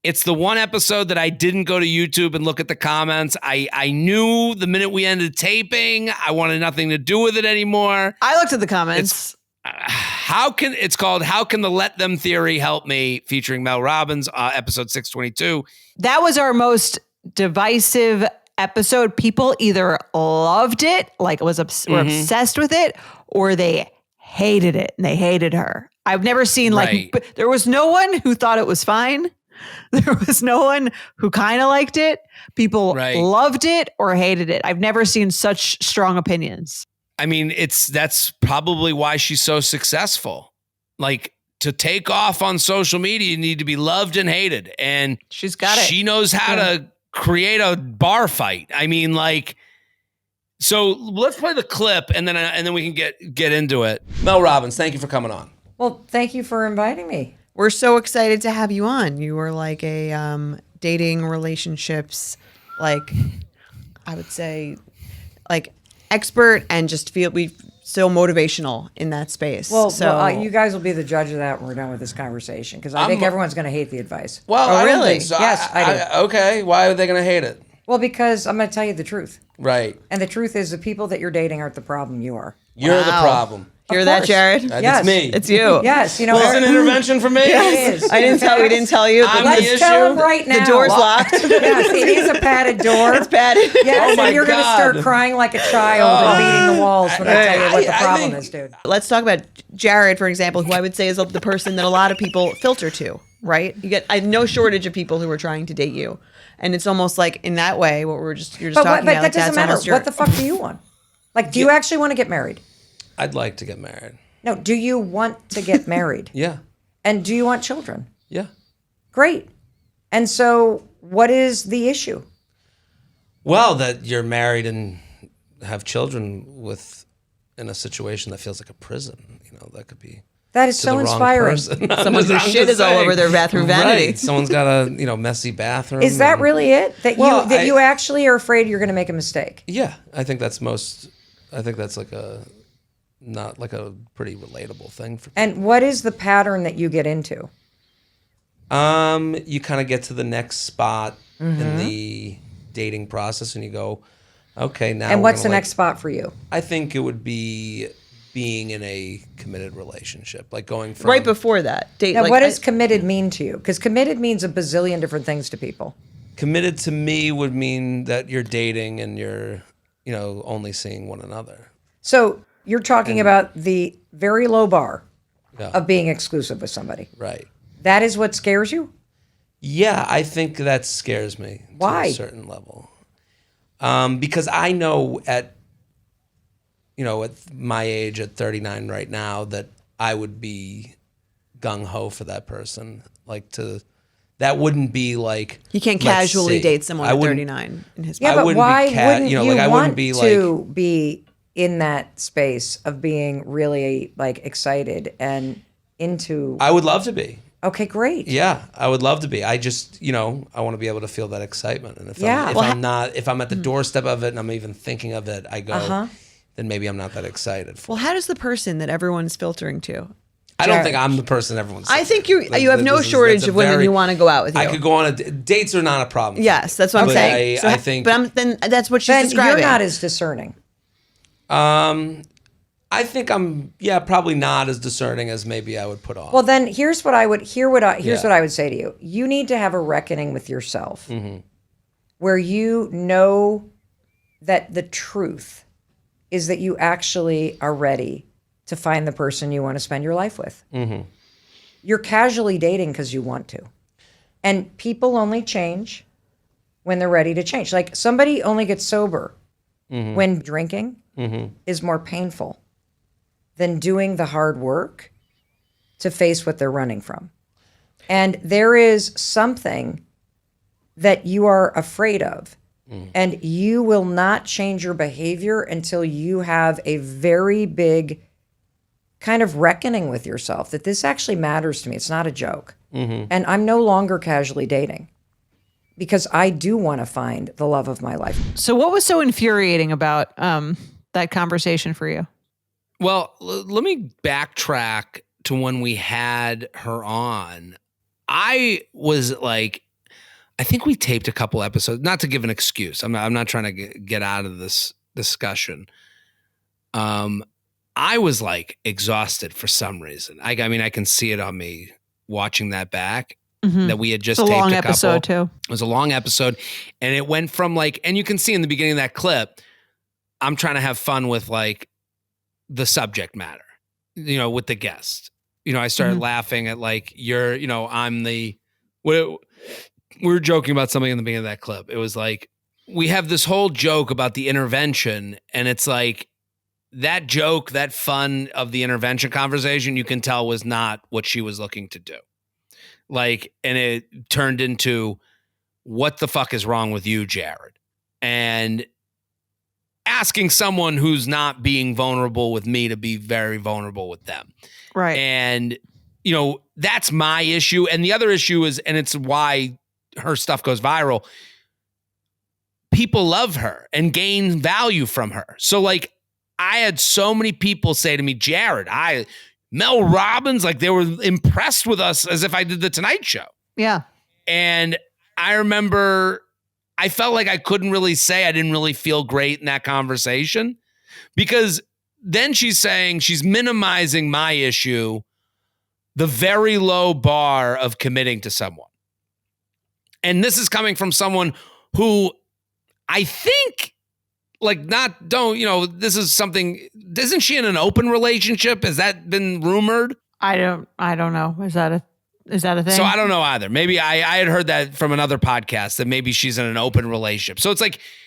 Speaker 2: It's the one episode that I didn't go to YouTube and look at the comments. I knew the minute we ended taping, I wanted nothing to do with it anymore.
Speaker 1: I looked at the comments.
Speaker 2: It's called How Can the Let Them Theory Help Me, featuring Mel Robbins, episode 622.
Speaker 1: That was our most divisive episode. People either loved it, like were obsessed with it, or they hated it and they hated her. I've never seen there was no one who thought it was fine. There was no one who kind of liked it. People loved it or hated it. I've never seen such strong opinions.
Speaker 2: I mean, that's probably why she's so successful. Like, to take off on social media, you need to be loved and hated. And
Speaker 1: she's got it.
Speaker 2: She knows how to create a bar fight. I mean, like, so let's play the clip and then we can get into it.
Speaker 6: Mel Robbins, thank you for coming on.
Speaker 7: Well, thank you for inviting me.
Speaker 8: We're so excited to have you on. You were like a dating relationships, like I would say, like expert, and just feel so motivational in that space.
Speaker 7: Well, you guys will be the judge of that when we're done with this conversation, because I think everyone's going to hate the advice.
Speaker 6: Well, I don't think so.
Speaker 7: Yes, I do.
Speaker 6: Okay, why are they going to hate it?
Speaker 7: Well, because I'm going to tell you the truth.
Speaker 6: Right.
Speaker 7: And the truth is the people that you're dating aren't the problem, you are.
Speaker 6: You're the problem.
Speaker 8: Hear that, Jared?
Speaker 7: Yes.
Speaker 6: It's me.
Speaker 8: It's you.
Speaker 7: Yes. You know,
Speaker 6: it's an intervention for me.
Speaker 7: It is.
Speaker 8: We didn't tell you.
Speaker 7: Let's tell him right now.
Speaker 8: The door's locked.
Speaker 7: Yes, it is a padded door.
Speaker 8: It's padded.
Speaker 7: Yes, and you're going to start crying like a child and beating the walls when I tell you what the problem is, dude.
Speaker 8: Let's talk about Jared, for example, who I would say is the person that a lot of people filter to, right? I have no shortage of people who are trying to date you. And it's almost like in that way, you're just talking about.
Speaker 7: But that doesn't matter. What the fuck do you want? Like, do you actually want to get married?
Speaker 6: I'd like to get married.
Speaker 7: No, do you want to get married?
Speaker 6: Yeah.
Speaker 7: And do you want children?
Speaker 6: Yeah.
Speaker 7: Great. And so what is the issue?
Speaker 6: Well, that you're married and have children in a situation that feels like a prison. You know, that could be.
Speaker 7: That is so inspiring.
Speaker 8: Someone whose shit is all over their bathroom vanity.
Speaker 6: Right. Someone's got a messy bathroom.
Speaker 7: Is that really it? That you actually are afraid you're going to make a mistake?
Speaker 6: Yeah, I think that's like not like a pretty relatable thing for people.
Speaker 7: And what is the pattern that you get into?
Speaker 6: You kind of get to the next spot in the dating process and you go, okay, now.
Speaker 7: And what's the next spot for you?
Speaker 6: I think it would be being in a committed relationship, like going from
Speaker 8: right before that date.
Speaker 7: Now, what does committed mean to you? Because committed means a bazillion different things to people.
Speaker 2: Committed to me would mean that you're dating and you're, only seeing one another.
Speaker 7: So you're talking about the very low bar of being exclusive with somebody.
Speaker 2: Right.
Speaker 7: That is what scares you?
Speaker 2: Yeah, I think that scares me.
Speaker 7: Why?
Speaker 2: To a certain level. Because I know at my age at 39 right now that I would be gung-ho for that person. That wouldn't be like...
Speaker 8: You can't casually date someone at 39 in his
Speaker 7: Yeah, but why wouldn't you
Speaker 2: I
Speaker 7: want
Speaker 2: wouldn't be
Speaker 7: to be in that space of being really excited and into...
Speaker 2: I would love to be.
Speaker 7: Okay, great.
Speaker 2: Yeah, I would love to be. I just, I want to be able to feel that excitement. And if I'm at the doorstep of it and I'm even thinking of it, I go, then maybe I'm not that excited for.
Speaker 8: Well, how does the person that everyone's filtering to?
Speaker 2: I don't think I'm the person everyone's.
Speaker 8: I think you have no shortage of women who want to go out with you.
Speaker 2: I could go on dates are not a problem.
Speaker 8: Yes, that's what I'm saying.
Speaker 2: I think.
Speaker 8: But then that's what she's describing.
Speaker 7: You're not as discerning.
Speaker 2: I think I'm probably not as discerning as maybe I would put off.
Speaker 7: Well, then here's what I would what I would say to you. You need to have a reckoning with yourself, where you know that the truth is that you actually are ready to find the person you want to spend your life with. You're casually dating because you want to. And people only change when they're ready to change. Like somebody only gets sober when drinking is more painful than doing the hard work to face what they're running from. And there is something that you are afraid of. And you will not change your behavior until you have a very big kind of reckoning with yourself that this actually matters to me. It's not a joke. And I'm no longer casually dating because I do want to find the love of my life.
Speaker 1: So what was so infuriating about that conversation for you?
Speaker 2: Well, let me backtrack to when we had her on. I was like, I think we taped a couple episodes, not to give an excuse. I'm not trying to get out of this discussion. I was like exhausted for some reason. I mean, I can see it on me watching that back. That we had just taped a couple. It was a long episode too. It was a long episode, and it went from and you can see in the beginning of that clip, I'm trying to have fun with the subject matter, with the guest. I started laughing at I'm the. We were joking about something in the beginning of that clip. It was we have this whole joke about the intervention, and it's that joke, that fun of the intervention conversation, you can tell was not what she was looking to do. And it turned into, what the fuck is wrong with you, Jared? And asking someone who's not being vulnerable with me to be very vulnerable with them.
Speaker 1: Right.
Speaker 2: And, that's my issue. And the other issue is, and it's why her stuff goes viral, people love her and gain value from her. So I had so many people say to me, Jared, Mel Robbins, they were impressed with us as if I did the Tonight Show.
Speaker 1: Yeah.
Speaker 2: And I remember I felt like I couldn't really say I didn't really feel great in that conversation, because then she's saying she's minimizing my issue, the very low bar of committing to someone. And this is coming from someone who I think this is something, isn't she in an open relationship? Has that been rumored?
Speaker 1: I don't know. Is that a thing?
Speaker 2: So I don't know either. Maybe I had heard that from another podcast that maybe she's in an open relationship. So it's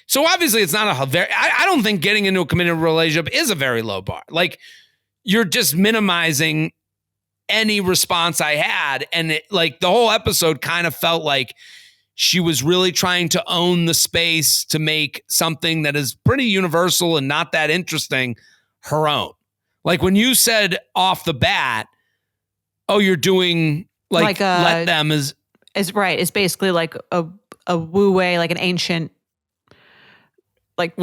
Speaker 2: so obviously it's not I don't think getting into a committed relationship is a very low bar. You're just minimizing any response I had. And the whole episode kind of felt like she was really trying to own the space to make something that is pretty universal and not that interesting her own. When you said off the bat, oh, you're doing let them is
Speaker 1: right. It's basically a Wu Wei, an ancient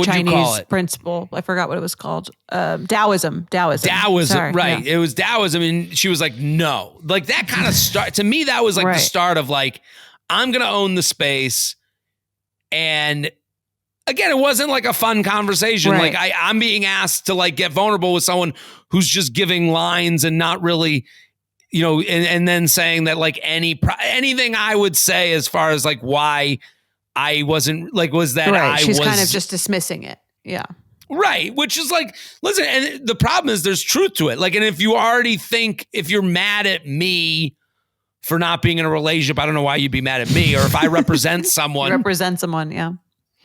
Speaker 1: Chinese principle. I forgot what it was called. Taoism.
Speaker 2: Sorry, right.
Speaker 1: Yeah.
Speaker 2: It was Taoism. And she was no. That kind of start, to me, that was the start of I'm going to own the space. And again, it wasn't a fun conversation.
Speaker 1: Right.
Speaker 2: I'm being asked to get vulnerable with someone who's just giving lines and not really, and then saying that anything I would say as far as why I wasn't like, was that
Speaker 1: right. She's
Speaker 2: was
Speaker 1: kind of just dismissing it. Yeah.
Speaker 2: Right. Which is like, listen, and the problem is there's truth to it. Like, and if you already think, if you're mad at me for not being in a relationship, I don't know why you'd be mad at me. Or if I represent someone.
Speaker 1: Represent someone, yeah.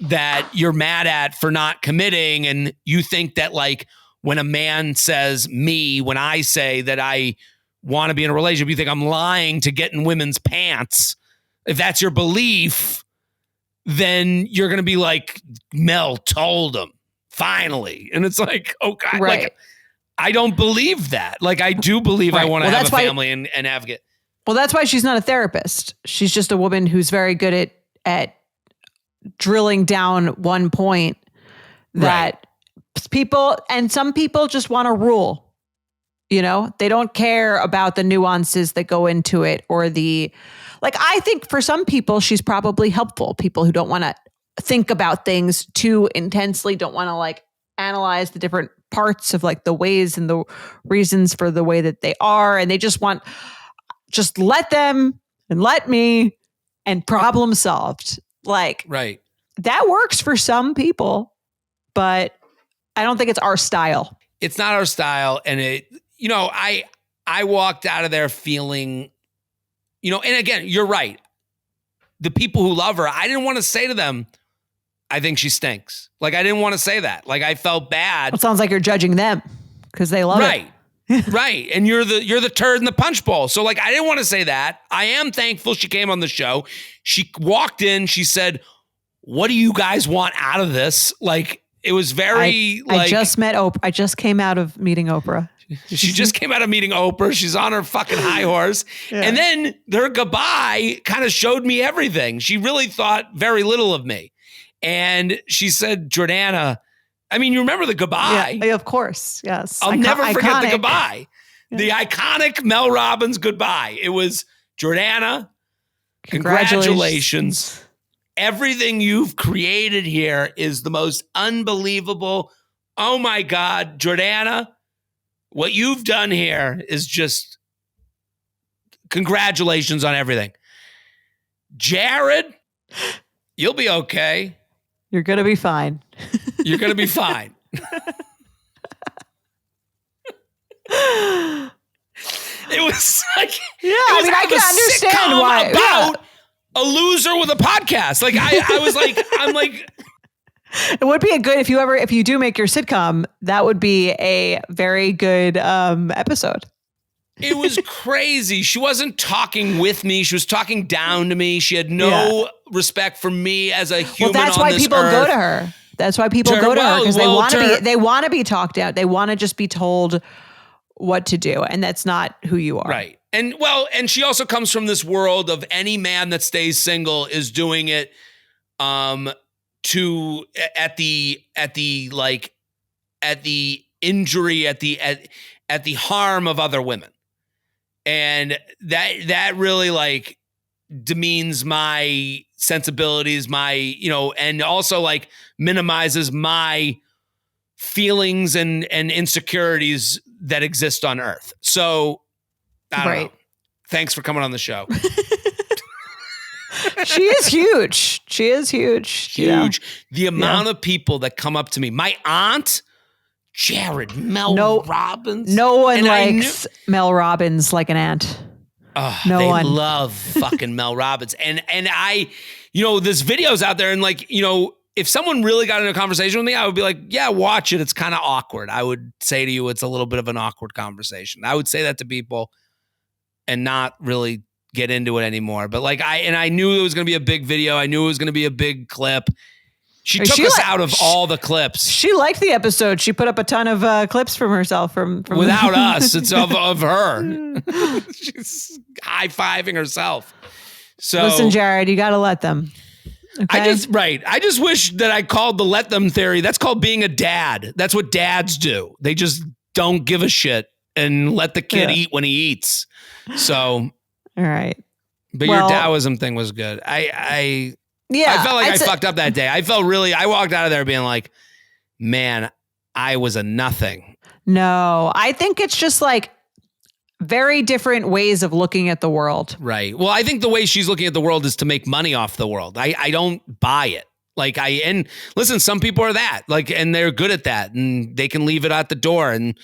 Speaker 2: That you're mad at for not committing, and you think that like when a man says me, when I say that I want to be in a relationship, you think I'm lying to get in women's pants. If that's your belief, then you're going to be like, Mel told him finally. And it's like, oh God,
Speaker 1: right.
Speaker 2: Like, I don't believe that. Like, I do believe I want to have a family and advocate.
Speaker 1: Well, that's why she's not a therapist. She's just a woman who's very good at drilling down one point that people, and some people just want a rule, you know, they don't care about the nuances that go into it or like, I think for some people, she's probably helpful. People who don't want to think about things too intensely, don't want to like analyze the different parts of like the ways and the reasons for the way that they are. And they just let them and let me and problem solved. Like,
Speaker 2: right.
Speaker 1: That works for some people, but I don't think it's our style.
Speaker 2: It's not our style. And it, you know, I walked out of there feeling, you know, and again, you're right. The people who love her, I didn't want to say to them, I think she stinks. Like, I didn't want to say that. Like, I felt bad.
Speaker 1: It sounds like you're judging them because they love
Speaker 2: it. Right. And you're the turd in the punch bowl. So like, I didn't want to say that. I am thankful she came on the show. She walked in, she said, what do you guys want out of this? Like, it was very
Speaker 1: I just met Oprah. I just came out of meeting Oprah.
Speaker 2: She just came out of meeting Oprah. She's on her fucking high horse. Yeah. And then her goodbye kind of showed me everything. She really thought very little of me. And she said, Jordana, I mean, you remember the goodbye.
Speaker 1: Yeah, of course. Yes.
Speaker 2: I'll never forget the goodbye. Yeah. The iconic Mel Robbins goodbye. It was, Jordana, congratulations. Everything you've created here is the most unbelievable. Oh my God, Jordana, what you've done here is just congratulations on everything. Jared, you'll be okay.
Speaker 1: You're going to be fine.
Speaker 2: You're going to be fine. It was like,
Speaker 1: yeah, I mean, I can understand why.
Speaker 2: About a loser with a podcast. Like, I was like, I'm like,
Speaker 1: it would be if you do make your sitcom, that would be a very good episode.
Speaker 2: It was crazy. She wasn't talking with me. She was talking down to me. She had no respect for me as a human.
Speaker 1: Well, that's why people go to her. That's why people go to her, because they want to be talked out. They want to just be told what to do, and that's not who you are.
Speaker 2: Right. And and she also comes from this world of any man that stays single is doing it at the injury, at the harm of other women. And that really like demeans my sensibilities, my, you know, and also like minimizes my feelings and insecurities that exist on Earth. So I don't know. Thanks for coming on the show.
Speaker 1: She is huge. She is huge.
Speaker 2: Huge. You know? The amount of people that come up to me. My aunt, Jared, Mel Robbins.
Speaker 1: No one likes Mel Robbins like an aunt.
Speaker 2: They love fucking Mel Robbins. And I, you know, there's videos out there, and like, you know, if someone really got into a conversation with me, I would be like, yeah, watch it. It's kind of awkward. I would say to you, it's a little bit of an awkward conversation. I would say that to people and not really get into it anymore. But like, I knew it was going to be a big video. I knew it was going to be a big clip. She took us out of all the clips.
Speaker 1: She liked the episode. She put up a ton of clips from herself from
Speaker 2: without us. It's of her. She's high-fiving herself. So
Speaker 1: listen, Jared, you got to let them. Okay?
Speaker 2: I just wish that I called the let them theory. That's called being a dad. That's what dads do. They just don't give a shit and let the kid eat when he eats. So,
Speaker 1: all right.
Speaker 2: But your Taoism thing was good. I felt like I fucked up that day. I walked out of there being like, man, I was a nothing.
Speaker 1: No, I think it's just like very different ways of looking at the world.
Speaker 2: Right. Well, I think the way she's looking at the world is to make money off the world. I don't buy it. Like and listen, some people are that like, and they're good at that and they can leave it at the door. And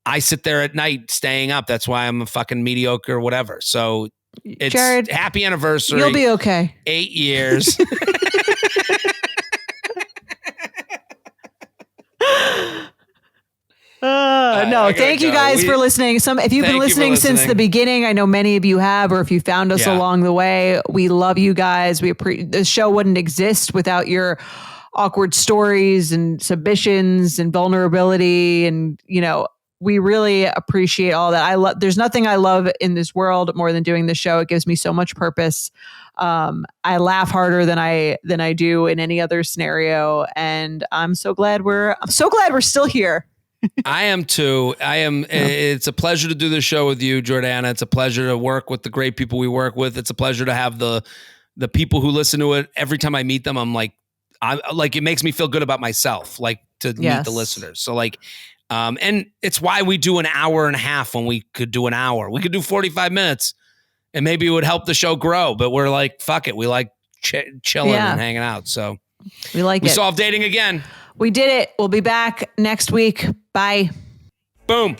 Speaker 2: I sit there at night staying up. That's why I'm a fucking mediocre or whatever. So it's
Speaker 1: Jared,
Speaker 2: happy anniversary.
Speaker 1: You'll be okay.
Speaker 2: 8 years.
Speaker 1: No, thank you guys for listening. If you've been listening since the beginning, I know many of you have, or if you found us along the way, we love you guys. The show wouldn't exist without your awkward stories and submissions and vulnerability. And, we really appreciate all that. There's nothing I love in this world more than doing this show. It gives me so much purpose. I laugh harder than I do in any other scenario. And I'm so glad we're still here.
Speaker 2: I am too. It's a pleasure to do this show with you, Jordana. It's a pleasure to work with the great people we work with. It's a pleasure to have the people who listen to it. Every time I meet them, I'm like, it makes me feel good about myself, like to meet the listeners. So and it's why we do an hour and a half when we could do an hour. We could do 45 minutes and maybe it would help the show grow, but we're like, fuck it. We like chilling and hanging out. So we solved dating again.
Speaker 1: We did it. We'll be back next week. Bye.
Speaker 2: Boom.